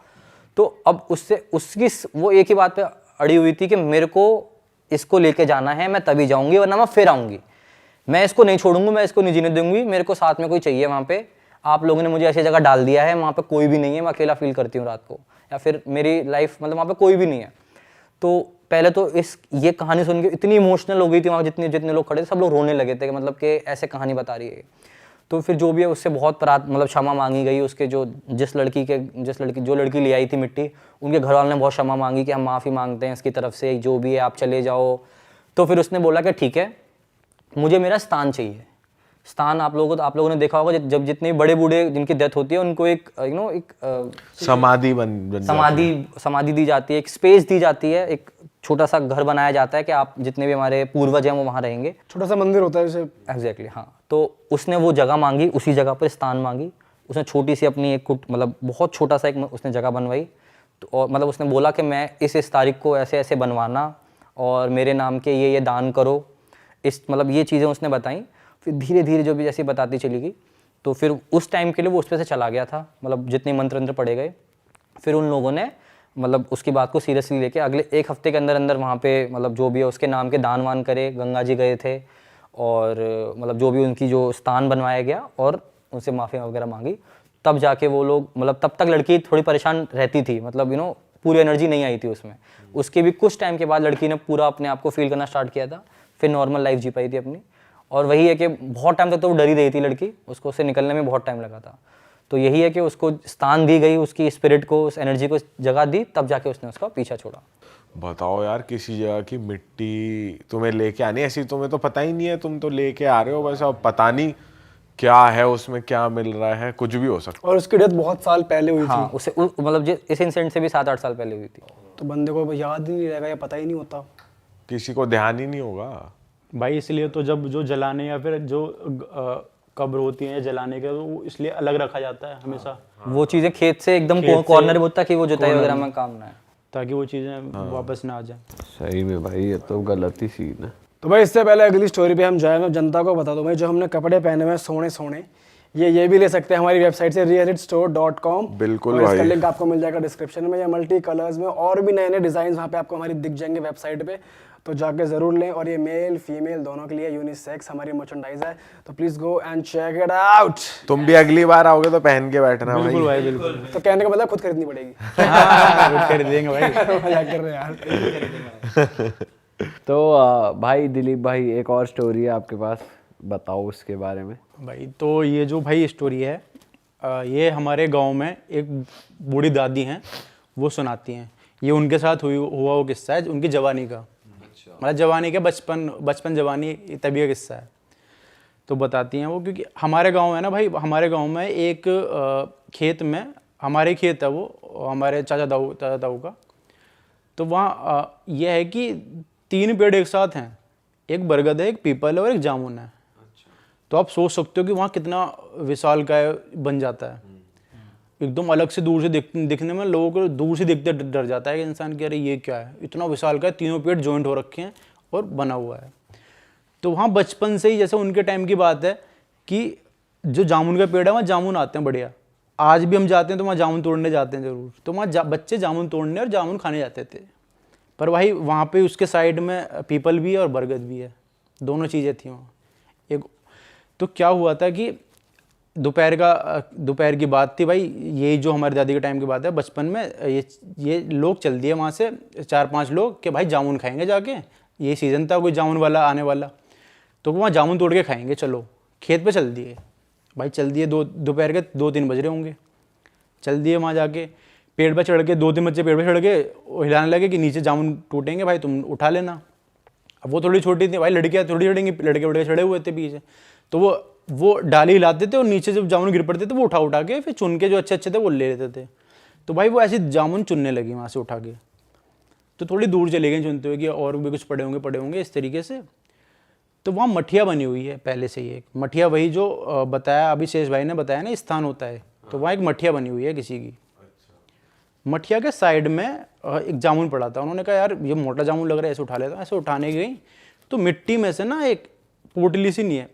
तो अब उसकी वो एक ही बात पे अड़ी हुई थी कि मेरे को इसको लेके जाना है, मैं तभी जाऊंगी वरना मैं फिर आऊंगी, मैं इसको नहीं छोड़ूंगी, मैं इसको नहीं जीने दूंगी, मेरे को साथ में कोई चाहिए वहाँ पे। आप लोगों ने मुझे ऐसी जगह डाल दिया है, वहाँ पे कोई भी नहीं है, मैं अकेला फील करती हूँ रात को, या फिर मेरी लाइफ मतलब वहाँ पे कोई भी नहीं है। तो पहले तो ये कहानी सुन के इतनी इमोशनल हो गई थी वहाँ, जितने लोग खड़े थे सब लोग रोने लगे थे कि मतलब कि ऐसे कहानी बता रही है। तो फिर जो भी है उससे बहुत मतलब क्षमा मांगी गई, उसके जो लड़की ले आई थी मिट्टी, उनके घर वालों ने बहुत क्षमा मांगी कि हम माफ़ी मांगते हैं इसकी तरफ से, जो भी है आप चले जाओ। तो फिर उसने बोला कि ठीक है, मुझे मेरा स्थान चाहिए। स्थान आप लोगों ने देखा होगा, जब जितने बड़े बूढ़े जिनकी डेथ होती है उनको एक समाधि दी जाती है, एक स्पेस दी जाती है, एक छोटा सा घर बनाया जाता है कि आप जितने भी हमारे पूर्वज हैं वो वहाँ रहेंगे, छोटा सा मंदिर होता है जैसे। एग्जैक्टली हाँ। तो उसने वो जगह मांगी, उसी जगह पर स्थान मांगी, उसने छोटी सी अपनी एक मतलब बहुत छोटा सा एक उसने जगह बनवाई। तो और मतलब उसने बोला कि मैं इस तारीख को ऐसे ऐसे बनवाना, और मेरे नाम के ये दान करो, इस मतलब ये चीज़ें उसने बताई। फिर धीरे धीरे जो भी जैसे बताती चली गई, तो फिर उस टाइम के लिए वो उस पर से चला गया था, मतलब जितने मंत्र पढ़े गए। फिर उन लोगों ने मतलब उसकी बात को सीरियसली लेके अगले 1 हफ्ते के अंदर अंदर वहाँ पे मतलब जो भी है उसके नाम के दान वान करे, गंगा जी गए थे, और मतलब जो भी उनकी जो स्थान बनवाया गया, और उनसे माफ़ी वगैरह मांगी। तब जाके वो लोग मतलब तब तक लड़की थोड़ी परेशान रहती थी, मतलब पूरी एनर्जी नहीं आई थी उसमें। उसके भी कुछ टाइम के बाद लड़की ने पूरा अपने आप को फील करना स्टार्ट किया था, फिर नॉर्मल लाइफ जी पाई थी अपनी। और वही है कि बहुत टाइम तक तो वो डरी रही थी लड़की, उसको उससे निकलने में बहुत टाइम लगा था। तो यही है कि उसको स्थान दी गई, उसकी स्पिरिट को, उस एनर्जी को जगह दी, तब जाके उसने उसका पीछा छोड़ा। बताओ यार, किसी जगह की मिट्टी तुम्हें लेके आनी, ऐसी तुम्हें तो पता ही नहीं है, तुम तो लेके आ रहे हो बस, अब पता नहीं क्या है उसमें, क्या मिल रहा है, कुछ भी हो सकता और उसकी डेथ बहुत साल पहले हुई हाँ, थी, उसे मतलब इस इंसिडेंट से भी 7-8 साल पहले हुई थी। तो बंदे को याद ही नहीं रहेगा या पता ही नहीं होता। है, किसी को ध्यान ही नहीं होगा। भाई इसलिए तो जब जो जलाने या फिर जो कब्र होती है जलाने के, तो वो इसलिए अलग रखा जाता है हमेशा, वो चीज़ें खेत से एकदम कॉर्नर में होता कि वो जुताई वगैरह में काम ना है। ताकि वो चीज़ें वापस ना आ जाए। सही में भाई ये तो गलत ही सीन है। तो भाई इससे पहले अगली स्टोरी पे हम जाए, मैं जनता को बता दूं भाई, जो हमने कपड़े पहने हुए हैं सोने सोने, ये भी ले सकते हैं हमारी वेबसाइट से realitstore.com। बिल्कुल और इसका भाई। लिंक आपको मिल जाएगा डिस्क्रिप्शन में, या मल्टी कलर्स में और भी नए नए डिजाइन वहाँ पे आपको हमारी दिख जाएंगे वेबसाइट पे, तो जाके जरूर लें। और ये मेल फीमेल दोनों के लिए यूनिसेक्स हमारी मर्चेंडाइज है, तो please go and check it out. तुम भी अगली बार आओगे तो पहन के बैठना भाई। बिल्कुल भाई बिल्कुल। तो कहने का मतलब खुद खरीदनी पड़ेगी। हाँ, कर देंगे भाई। मजाक कर रहे हैं यार। तो भाई दिलीप भाई एक और स्टोरी है आपके पास, बताओ उसके बारे में। भाई तो ये जो भाई स्टोरी है, ये हमारे गांव में एक बूढ़ी दादी हैं, वो सुनाती हैं। ये उनके साथ हुआ वो किस्सा है उनकी जवानी का, मतलब जवानी का बचपन जवानी तभी का किस्सा है। तो बताती हैं वो, क्योंकि हमारे गांव है ना भाई, हमारे गांव में एक खेत में, हमारे खेत है वो, हमारे चाचा ताऊ का। तो वहाँ यह है कि 3 पेड़ एक साथ हैं, एक बरगद है, एक पीपल है और एक जामुन है। तो आप सोच सकते हो कि वहाँ कितना विशालकाय बन जाता है। एकदम अलग से दूर से दिखने में लोगों को दूर से दिखते डर जाता है कि इंसान कि अरे ये क्या है, इतना विशालकाय, तीनों पेड़ जॉइंट हो रखे हैं और बना हुआ है। तो वहाँ बचपन से ही, जैसे उनके टाइम की बात है कि जो जामुन का पेड़ है वहाँ जामुन आते हैं बढ़िया। आज भी हम जाते हैं तो वहाँ जामुन तोड़ने जाते हैं ज़रूर। तो वहाँ बच्चे जामुन तोड़ने और जामुन खाने जाते थे। पर भाई वहाँ पे उसके साइड में पीपल भी है और बरगद भी है, दोनों चीज़ें थी वहाँ। एक तो क्या हुआ था कि दोपहर की बात थी भाई, ये जो हमारी दादी के टाइम की बात है, बचपन में ये लोग चल दिए वहाँ से 4-5 लोग कि भाई जामुन खाएंगे जाके, ये सीज़न था कोई जामुन वाला आने वाला, तो वहाँ जामुन तोड़ के खाएंगे, चलो खेत पे चल दिए भाई। चल दिए, दोपहर के 2-3 बज रहे होंगे, चल दिए वहाँ जाके पेड़ पे चढ़ के, 2-3 बच्चे पेड़ पे चढ़ के हिलाने लगे कि नीचे जामुन टूटेंगे भाई, तुम उठा लेना। अब वो थोड़ी छोटी थी भाई, लड़कियाँ थोड़ी चढ़ेंगी, लड़के चढ़े हुए थे पीछे। तो वो डाली हिलाते थे और नीचे जब जामुन गिर पड़ते थे वो उठा के फिर चुन के जो अच्छे थे वो ले लेते थे। तो भाई वो ऐसे जामुन चुनने लगी वहाँ से उठा के। तो थोड़ी दूर चले गए चुनते हुए कि और भी कुछ पड़े होंगे इस तरीके से। तो वहाँ मठिया बनी हुई है पहले से ही, एक मठिया, वही जो बताया अभी शेष भाई ने बताया ना स्थान होता है, तो वहाँ एक मठिया बनी हुई है किसी की। मठिया के साइड में एक जामुन पड़ा था। उन्होंने कहा यार ये मोटा जामुन लग रहा है, ऐसे उठा लेता हूँ। ऐसे उठाने गई तो मिट्टी में से ना एक पोटली सी नहीं है,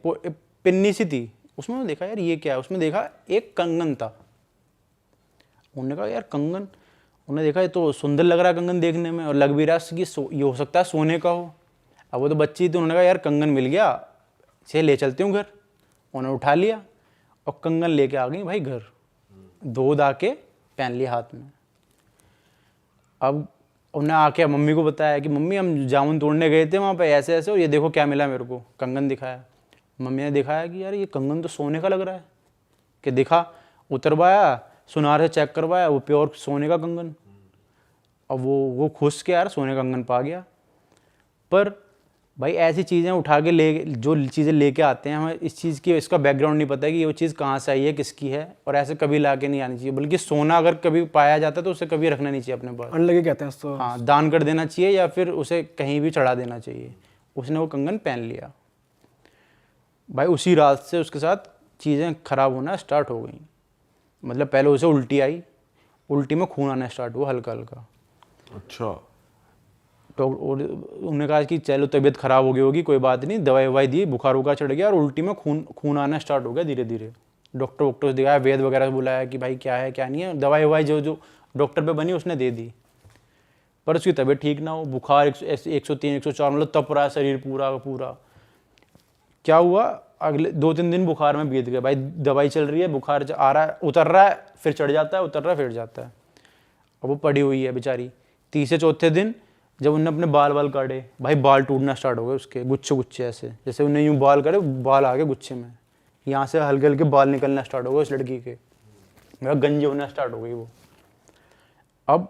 पिन्नी सी थी, उसमें उन्होंने देखा यार ये क्या है। उसमें देखा एक कंगन था। उन्होंने कहा यार कंगन, उन्होंने देखा ये तो सुंदर लग रहा है कंगन देखने में, और लग भी रहा है कि ये हो सकता है सोने का हो। अब वो तो बच्ची थी, उन्होंने कहा यार कंगन मिल गया, इसे ले चलती हूँ घर। उन्होंने उठा लिया और कंगन लेके आ गई भाई घर, धो धा के पहन लिया हाथ में। अब उन्हें आके मम्मी को बताया कि मम्मी हम जामुन तोड़ने गए थे वहाँ पे ऐसे ऐसे, और ये देखो क्या मिला मेरे को, कंगन दिखाया। मम्मी ने दिखाया कि यार ये कंगन तो सोने का लग रहा है, कि दिखा, उतरवाया, सुनार से चेक करवाया, वो प्योर सोने का कंगन। अब वो खुश के यार सोने का कंगन पा गया। पर भाई ऐसी चीज़ें उठा के जो चीज़ें लेके आते हैं, हमें इस चीज़ की, इसका बैकग्राउंड नहीं पता है कि ये चीज़ कहाँ से आई है, किसकी है, और ऐसे कभी ला के नहीं आनी चाहिए। बल्कि सोना अगर कभी पाया जाता है तो उसे कभी रखना नहीं चाहिए अपने पास, अनलगी कहते हैं उसको। हाँ, दान कर देना चाहिए या फिर उसे कहीं भी चढ़ा देना चाहिए। उसने वो कंगन पहन लिया भाई। उसी रात से उसके साथ चीज़ें खराब होना स्टार्ट हो गई। मतलब पहले उसे उल्टी आई, उल्टी में खून आना स्टार्ट हुआ हल्का हल्का। अच्छा। तो उन्होंने कहा कि चलो तबीयत खराब हो गई होगी, कोई बात नहीं, दवाई ववाई दी, बुखार वुखार चढ़ गया और उल्टी में खून आना स्टार्ट हो गया धीरे धीरे। डॉक्टर से दिखाया, वेद वगैरह बुलाया कि भाई क्या है क्या नहीं है। दवाई ववाई जो डॉक्टर पे बनी उसने दे दी, पर उसकी तबीयत ठीक ना हो। बुखार 103-104, मतलब तप रहा है शरीर पूरा पूरा। क्या हुआ, अगले 2-3 दिन बुखार में बीत गए भाई। दवाई चल रही है, बुखार आ रहा है, उतर रहा है, फिर चढ़ जाता है, उतर रहा है, फिर जाता है। अब वो पड़ी हुई है बेचारी। 3-4 दिन जब उन्होंने अपने बाल काटे भाई, बाल टूटना स्टार्ट हो गए उसके, गुच्छे ऐसे, जैसे उन्हें यूँ बाल करे, बाल आ गए गुच्छे में, यहाँ से हल्के हल्के बाल निकलना स्टार्ट हो गए उस लड़की के, मेरा गंजे होना स्टार्ट हो गई वो। अब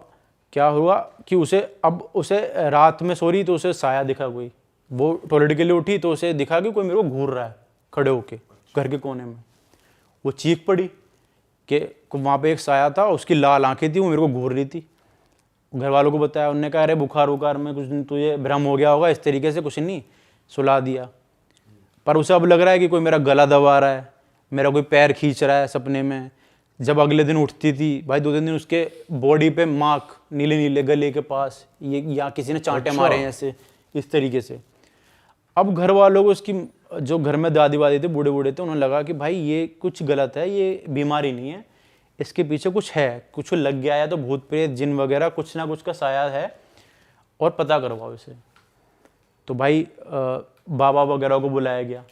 क्या हुआ कि उसे रात में सो रही तो उसे साया दिखा कोई, वो टॉयलेट के लिए उठी तो उसे दिखा कि कोई मेरे को घूर रहा है खड़े होके घर के कोने में। वो चीख पड़ी कि वहाँ पे एक साया था, उसकी लाल आंखें थी, वो मेरे को घूर रही थी। घर वालों को बताया, उन्होंने कहा अरे बुखार वुखार में कुछ तुझे भ्रम हो गया होगा, इस तरीके से कुछ नहीं, सुला दिया। पर उसे अब लग रहा है कि कोई मेरा गला दबा रहा है, मेरा कोई पैर खींच रहा है सपने में। जब अगले दिन उठती थी भाई, 2-3 दिन उसके बॉडी पे मार्क नीले नीले गले के पास, ये या किसी ने चांटे मारे हैं ऐसे, इस तरीके से। अब घर वालों को, उसकी जो घर में दादी वादी थे, बूढ़े बूढ़े थे, उन्होंने लगा कि भाई ये कुछ गलत है, ये बीमारी नहीं है, इसके पीछे कुछ है, कुछ लग गया है, तो भूत प्रेत जिन वगैरह कुछ ना कुछ का साया है, और पता करवाओ इसे। तो भाई बाबा वगैरह को बुलाया गया।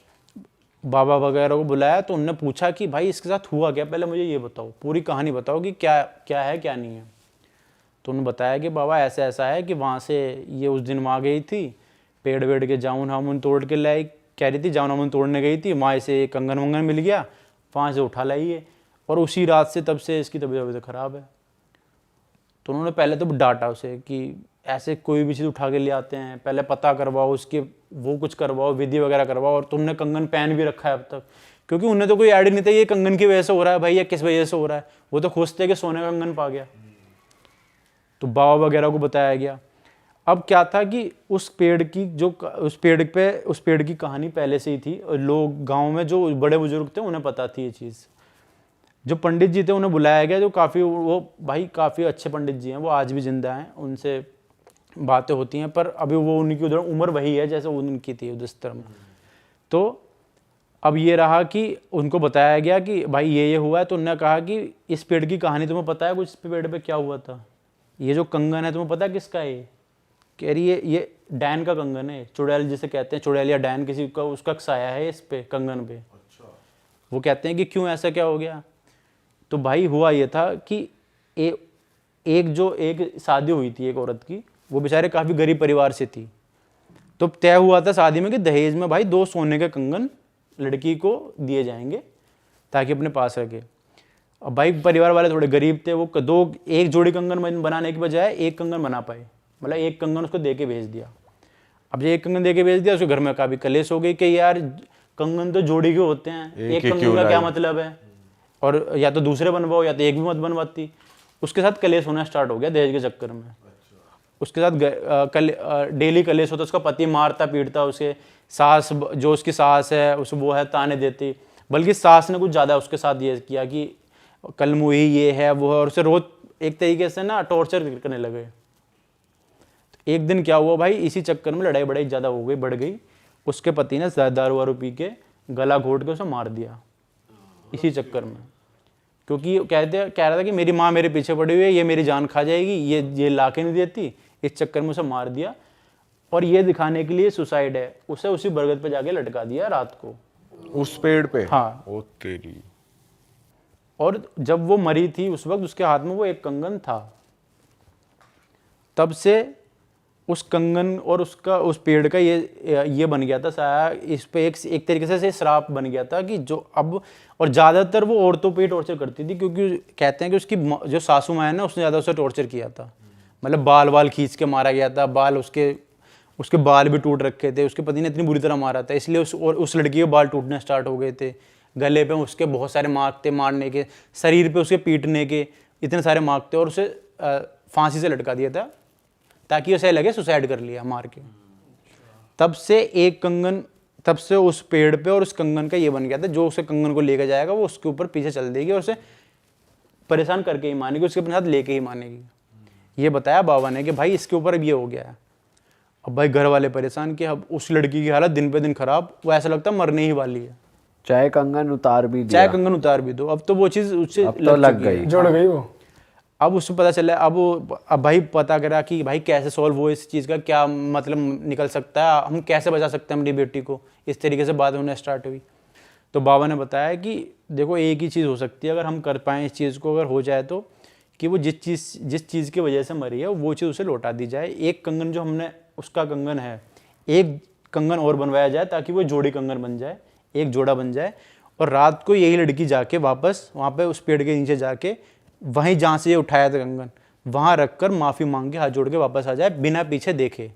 बाबा वगैरह को बुलाया तो उनने पूछा कि भाई इसके साथ हुआ क्या, पहले मुझे ये बताओ, पूरी कहानी बताओ कि क्या क्या है क्या नहीं है। तो उन्होंने बताया कि बाबा ऐसा ऐसा है कि वहाँ से ये उस दिन वहाँ गई थी, पेड़ वेड़ के जामुन हामुन तोड़ के लाई, कह रही थी जामुन हामुन तोड़ने गई थी, वहाँ से कंगन वंगन मिल गया, वहाँ से उठा लाई है, और उसी रात से तब से इसकी तबीयत ख़राब है। तो उन्होंने पहले तो डांटा उसे कि ऐसे कोई भी चीज़ उठा के ले आते हैं, पहले पता करवाओ, उसके वो कुछ करवाओ, विधि वगैरह करवाओ, और तुमने कंगन पहन भी रखा है अब तक, क्योंकि उन्हें तो कोई आइडिया नहीं था ये कंगन की वजह से हो रहा है भाई या किस वजह से हो रहा है। वो तो खुश थे कि सोने का कंगन पा गया। तो बाबा वगैरह को बताया गया। अब क्या था कि उस पेड़ की कहानी पहले से ही थी, और लोग गाँव में जो बड़े बुजुर्ग थे उन्हें पता थी ये चीज़। जो पंडित जी थे उन्हें बुलाया गया, जो काफ़ी अच्छे पंडित जी हैं, वो आज भी जिंदा हैं, उनसे बातें होती हैं, पर अभी वो उनकी उधर उम्र वही है जैसे उनकी थी उस तरह में। तो अब ये रहा कि उनको बताया गया कि भाई ये हुआ है। तो उन्होंने कहा कि इस पेड़ की कहानी तुम्हें पता है कुछ, इस पेड़ पे क्या हुआ था, ये जो कंगन है तुम्हें पता है किसका है? कह रही है ये डैन का कंगन है, चुड़ैल जिसे कहते हैं, चुड़ैल या डैन किसी का, उसका साया है इस पे कंगन पे। वो कहते हैं कि क्यों, ऐसा क्या हो गया? तो भाई हुआ ये था कि एक शादी हुई थी एक औरत की, वो बेचारे काफ़ी गरीब परिवार से थी। तो तय हुआ था शादी में कि दहेज में भाई 2 सोने के कंगन लड़की को दिए जाएंगे ताकि अपने पास रखे। अब भाई परिवार वाले थोड़े गरीब थे, वो एक जोड़ी कंगन बनाने के बजाय एक कंगन बना पाए, मतलब एक कंगन उसको दे के भेज दिया। अब जो एक कंगन दे के भेज दिया, उसके घर में काफ़ी कलेश हो गई कि यार कंगन तो जोड़ी के होते हैं, एक कंगन का क्या मतलब है, और या तो दूसरे बनवाओ या तो एक भी मत बनवाती। उसके साथ कलेश होना स्टार्ट हो गया दहेज के चक्कर में। उसके साथ डेली कलेश होता, उसका पति मारता पीटता उसे, सास जो उसकी सास है वो है ताने देती, बल्कि सास ने कुछ ज़्यादा उसके साथ ये किया कि कल मुही ये है वो है, और उसे रोज एक तरीके से ना टॉर्चर करने लगे। तो एक दिन क्या हुआ भाई, इसी चक्कर में लड़ाई बड़ाई ज़्यादा हो गई, बढ़ गई। उसके पति ने दारू वारू पी के गला घोट के उसे मार दिया इसी चक्कर में, क्योंकि कह रहा था कि मेरी माँ मेरे पीछे पड़ी हुई है, ये मेरी जान खा जाएगी, ये लाके नहीं देती, इस चक्कर में उसे मार दिया। और ये दिखाने के लिए सुसाइड है, उसे उसी बरगद पे जाके लटका दिया रात को, उस पेड़ पे। हाँ। ओ तेरी। और जब वो मरी थी उस वक्त उसके हाथ में वो एक कंगन था। तब से उस कंगन और उस पेड़ का ये बन गया था साया, इस पे एक तरीके से श्राप बन गया था कि जो अब, और ज़्यादातर वो औरतों पे टॉर्चर करती थी, क्योंकि कहते हैं कि उसकी जो सासू माँ है ना, उसने ज़्यादा उसे टॉर्चर किया था, मतलब बाल खींच के मारा गया था, उसके बाल भी टूट रखे थे, उसके पति ने इतनी बुरी तरह मारा था, इसलिए उस लड़की के बाल टूटने स्टार्ट हो गए थे, गले पे उसके बहुत सारे मार्क थे मारने के, शरीर पे उसके पीटने के इतने सारे मार्क थे, और उसे फांसी से लटका दिया था ताकि उसे लगे सुसाइड कर लिया मार के। तब से उस पेड़ पे और उस कंगन का ये बन गया था, जो उसे कंगन को लेकर जाएगा वो उसके ऊपर पीछे चल देगी और उसे परेशान करके ही मानेगी, उसके अपने साथ लेके ही मानेगी। ये बताया बाबा ने कि भाई इसके ऊपर अब ये हो गया है। अब भाई घर वाले परेशान कि अब उस लड़की की हालत दिन पे दिन खराब, वो ऐसा लगता मरने ही वाली है। चाहे कंगन उतार भी दो, अब तो वो चीज़ उससे लग गई, जुड़ गई वो। अब उससे पता चला, अब भाई पता करा कि भाई कैसे सॉल्व हो इस चीज़ का, क्या मतलब निकल सकता है, हम कैसे बचा सकते हैं अपनी बेटी को। इस तरीके से बात होने स्टार्ट हुई। तो बाबा ने बताया कि देखो एक ही चीज़ हो सकती है अगर हम कर पाएँ इस चीज़ को, अगर हो जाए तो, कि वो जिस चीज़ की वजह से मरी है वो चीज़ उसे लौटा दी जाए। एक कंगन जो हमने उसका कंगन है, एक कंगन और बनवाया जाए ताकि वो जोड़ी कंगन बन जाए, एक जोड़ा बन जाए, और रात को यही लड़की जाके वापस वहाँ पे उस पेड़ के नीचे जाके वहीं जहाँ से ये उठाया था कंगन, वहाँ रखकर माफ़ी मांग के हाथ जोड़ के वापस आ जाए बिना पीछे देखे।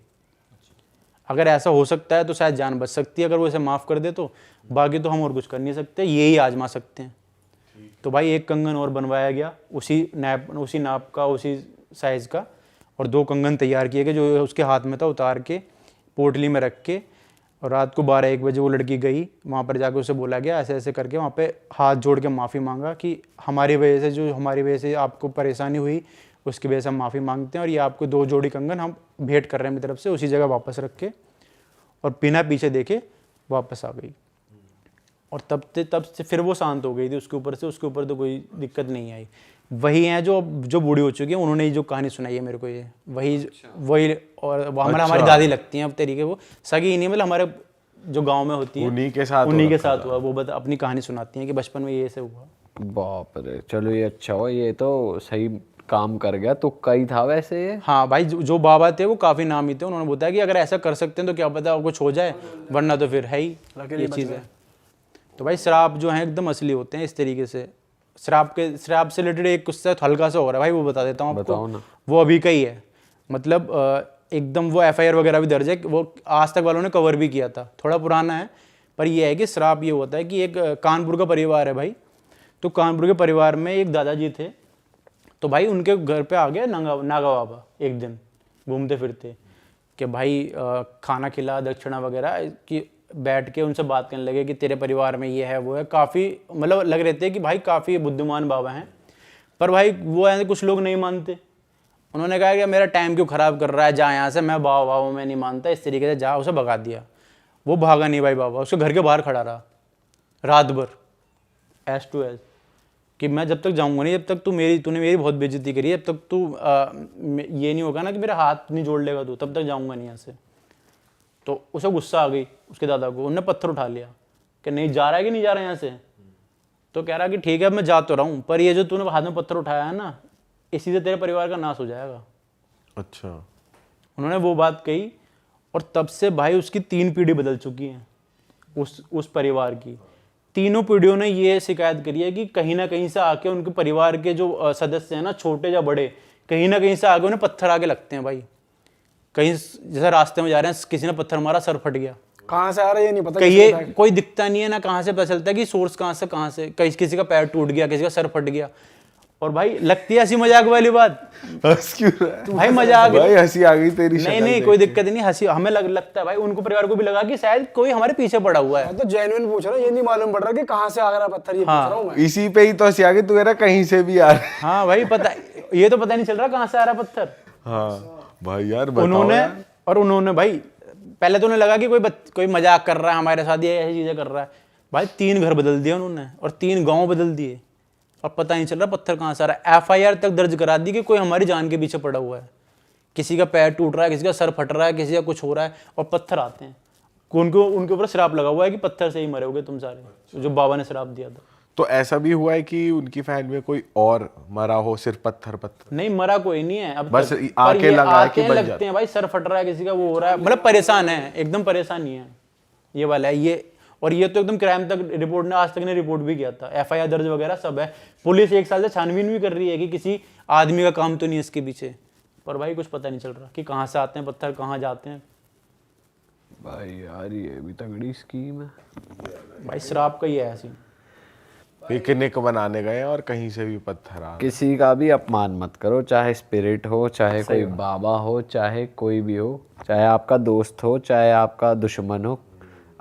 अगर ऐसा हो सकता है तो शायद जान बच सकती है, अगर वो इसे माफ़ कर दे तो। बाकी तो हम और कुछ कर नहीं सकते, यही आजमा सकते हैं। तो भाई एक कंगन और बनवाया गया उसी नाप का, उसी साइज़ का, और 2 कंगन तैयार किए गए जो उसके हाथ में था, उतार के पोटली में रख के, और रात को 12-1 बजे वो लड़की गई वहाँ पर, जाके उसे बोला गया ऐसे ऐसे करके, वहाँ पे हाथ जोड़ के माफ़ी मांगा कि हमारी वजह से आपको परेशानी हुई, उसकी वजह से हम माफ़ी मांगते हैं, और ये आपको 2 जोड़ी कंगन हम भेंट कर रहे हैं मेरी तरफ से। उसी जगह वापस रख के और बिना पीछे देखे वापस आ गई, और तब से फिर वो शांत हो गई थी। उसके ऊपर तो कोई दिक्कत नहीं आई। वही हैं जो बूढ़ी हो चुकी है, उन्होंने जो कहानी सुनाई है मेरे को, ये वही और हमारी दादी लगती हैं अब तरीके, वो सगी नहीं, मतलब हमारे जो गांव में होती है उन्हीं के साथ हुआ। वो अपनी कहानी सुनाती हैं कि बचपन में ये ऐसे हुआ। बाप रे, चलो ये अच्छा हुआ, ये तो सही काम कर गया। तो कई था वैसे ये। हाँ भाई, जो बाबा थे वो काफ़ी नामी थे, उन्होंने बताया कि अगर ऐसा कर सकते हैं तो क्या पता कुछ हो जाए, वरना तो फिर है ही ये चीज़ है। तो भाई श्राप जो है एकदम असली होते हैं इस तरीके से। श्राप से रिलेटेड एक किस्सा हल्का सा हो रहा है भाई, वो बता देता हूँ आपको। ना। वो अभी का ही है, मतलब एकदम वो FIR वगैरह भी दर्ज है, वो आज तक वालों ने कवर भी किया था, थोड़ा पुराना है। पर ये है कि श्राप ये होता है कि एक कानपुर का परिवार है भाई, तो कानपुर के परिवार में एक दादाजी थे, तो भाई उनके घर पे आ गया नागा बाबा एक दिन घूमते फिरते, कि भाई खाना खिला, दक्षिणा वगैरह कि बैठ के उनसे बात करने लगे कि तेरे परिवार में ये है वो है। काफ़ी मतलब लग रहे थे कि भाई काफ़ी बुद्धिमान बाबा हैं, पर भाई वो ऐसे कुछ लोग नहीं मानते। उन्होंने कहा कि मेरा टाइम क्यों ख़राब कर रहा है, जा यहाँ से, मैं बाबा मैं नहीं मानता, इस तरीके से जा, उसे भगा दिया। वो भागा नहीं भाई बाबा, उसके घर के बाहर खड़ा रहा रात भर, ऐस टू ऐस, कि मैं जब तक जाऊँगा नहीं, जब तक तूने मेरी बहुत बेइज्जती करी है, जब तक तू ये नहीं होगा ना कि मेरा हाथ नहीं जोड़ लेगा तू, तब तक जाऊँगा नहीं यहाँ से। तो उसे गुस्सा आ गई उसके दादा को, उन्होंने पत्थर उठा लिया कि नहीं जा रहा है कि नहीं जा रहा है यहाँ से। तो कह रहा कि ठीक है मैं जा तो रहा हूँ, पर ये जो तूने हाथ में पत्थर उठाया है ना, इसी से तेरे परिवार का नाश हो जाएगा। अच्छा। उन्होंने वो बात कही, और तब से भाई उसकी 3 पीढ़ी बदल चुकी हैं उस परिवार की। तीनों पीढ़ियों ने ये शिकायत करी है कि कहीं ना कहीं से आके उनके परिवार के जो सदस्य हैं ना, छोटे या बड़े, कहीं ना कहीं से आके उन्हें पत्थर आके लगते हैं भाई। कहीं जैसे रास्ते में जा रहे हैं, किसी ने पत्थर मारा, सर फट गया, कहाँ से आ रहा है ये नहीं पता, कहीं कोई दिखता नहीं है ना, कहाँ से पता चलता है कि सोर्स कहाँ से किसी का पैर टूट गया, किसी का सर फट गया। और भाई लगती है हंसी मजाक वाली बात, हंस क्यों रहा है? तो भाई मजाक, भाई हंसी आ गई तेरी नहीं कोई दिक्कत नहीं, हंसी हमें लगता है भाई, उनको परिवार को भी लगा कि शायद कोई हमारे पीछे पड़ा हुआ है। मैं तो जेन्युइन पूछ रहा हूँ, ये नहीं मालूम पड़ रहा कि कहाँ से आ रहा पत्थर, ये पूछ रहा हूँ मैं। इसी पे ही तो हंसी आ गई, तू कह रहा कहीं से भी आ रहा है। हाँ भाई पता, ये तो पता नहीं चल रहा कहाँ से आ रहा पत्थर। हाँ भाई यार बताओ। उन्होंने भाई पहले तो उन्हें लगा कि कोई मजाक कर रहा है हमारे साथ, ये ऐसी चीजें कर रहा है। भाई 3 घर बदल दिए उन्होंने, और 3 गांव बदल दिए, और पता नहीं चल रहा पत्थर कहाँ से आ रहा है। FIR तक दर्ज करा दी कि कोई हमारी जान के पीछे पड़ा हुआ है, किसी का पैर टूट रहा है, किसी का सर फट रहा है, किसी का कुछ हो रहा है, और पत्थर आते हैं। उनके ऊपर श्राप लगा हुआ है कि पत्थर से ही मरोगे तुम सारे, जो बाबा ने श्राप दिया था। तो ऐसा भी हुआ है कि उनकी फैमिली में कोई और मरा हो, सिर्फ पत्थर? नहीं मरा कोई नहीं है अब बस तक, आके पर ये लगा है कि आते हैं, लगते हैं भाई, सर फट रहा है किसी का, वो हो रहा है, मतलब परेशान है, एकदम परेशान नहीं है ये वाला है ये। और ये तो एकदम क्राइम तक रिपोर्ट ने, आज तक ने रिपोर्ट भी किया था, FIR दर्ज वगैरह सब है। पुलिस 1 साल से छानबीन भी कर रही है कि किसी आदमी का काम तो नहीं है इसके पीछे, पर भाई कुछ पता नहीं चल रहा कि कहाँ से आते हैं पत्थर, कहाँ जाते हैं। भाई यार ये भी तगड़ी स्कीम है भाई श्राप का ही है ऐसी। पिकनिक बनाने गए और कहीं से भी पत्थर आ। किसी का भी अपमान मत करो, चाहे स्पिरिट हो, चाहे कोई बाबा हो, चाहे कोई भी हो, चाहे आपका दोस्त हो, चाहे आपका दुश्मन हो,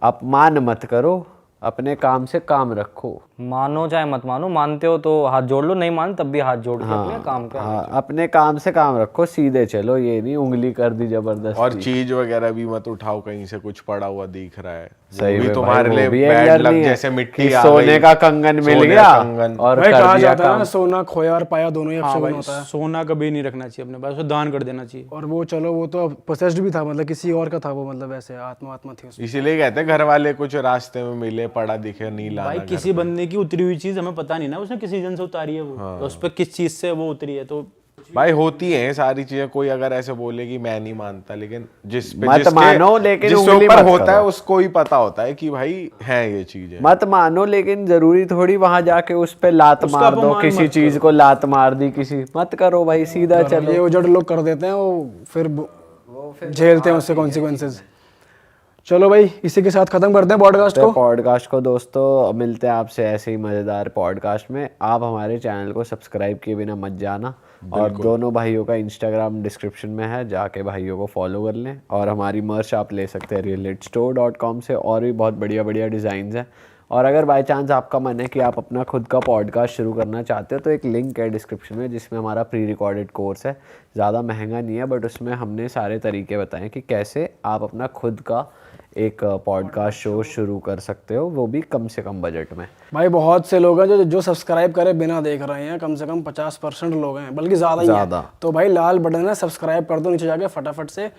अपमान मत करो, अपने काम से काम रखो। मानो चाहे मत मानो, मानते हो तो हाथ जोड़ लो, नहीं मान तब भी हाथ जोड़ के अपने काम का। हाँ, अपने काम से काम रखो, सीधे चलो, ये नहीं उंगली कर दी जबरदस्ती। और चीज वगैरह भी मत उठाओ, कहीं से कुछ पड़ा हुआ दिख रहा है सही भी में तुम्हारे भाई, लिए वो भी बैड एंगर लक, नहीं है जैसे मिट्टी कि आ सोने गई, का कंगन मिल सोने गया का कंगन। और भाई कर कहा दिया जाता है ना, काम। सोना खोया और पाया दोनों ही हाँ अपशगुन भाई, होता है। सोना कभी नहीं रखना चाहिए अपने पास, उसे दान कर देना चाहिए। और वो चलो, वो तो पोसेस्ड भी था, मतलब किसी और का था वो, मतलब ऐसे आत्मा थी उसमें। इसीलिए कहते हैं घर वाले कुछ रास्ते में मिले, पड़ा दिखे, नहीं लाना भाई घर किसी बंदे की उतरी हुई चीज हमें पता नहीं ना, उसने किस रीजन से उतारी है वो, तो उस पर किस चीज से वो उतरी है। तो भाई होती है सारी चीजें, कोई अगर ऐसे बोले कि मैं नहीं मानता, लेकिन मत मानो, लेकिन जिसके उंगली ऊपर मत होता है करो। उसको ही पता होता है कि भाई है ये चीज है। मत मानो, लेकिन जरूरी थोड़ी वहां जाके उस पे लात उसका मार दो, अपमान किसी मत चीज को लात मार दी किसी, मत करो भाई, सीधा चलो। ये उजड़ लोग कर देते हैं, वो फिर झेलते हैं उससे कॉन्सिक्वेंसेस। चलो भाई इसी के साथ खत्म करते हैं पॉडकास्ट तो को। पॉडकास्ट को दोस्तों मिलते हैं आपसे ऐसे ही मज़ेदार पॉडकास्ट में। आप हमारे चैनल को सब्सक्राइब किए बिना मत जाना, और दोनों भाइयों का इंस्टाग्राम डिस्क्रिप्शन में है, जाके भाइयों को फॉलो कर लें। और हमारी मर्च आप ले सकते हैं realitstore.com से, और भी बहुत बढ़िया बढ़िया डिज़ाइंस हैं। और अगर बाय चांस आपका मन है कि आप अपना खुद का पॉडकास्ट शुरू करना चाहते हो तो एक लिंक है डिस्क्रिप्शन में जिसमें हमारा प्री रिकॉर्डेड कोर्स है। ज़्यादा महंगा नहीं है, बट उसमें हमने सारे तरीके बताए कि कैसे आप अपना खुद का एक पॉडकास्ट शो शुरू कर सकते हो, वो भी कम से कम बजट में। भाई बहुत से लोग हैं जो सब्सक्राइब करे बिना देख रहे हैं, कम से कम 50% लोग हैं, बल्कि ज़्यादा ही हैं। तो भाई लाल बटन है, सब्सक्राइब कर दो नीचे जाके फटाफट से।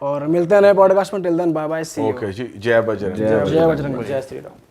और मिलते हैं नए पॉडकास्ट में। Till then bye bye, see you. Okay ji, जय बजरंग। जय बजरंग। जय श्री राम।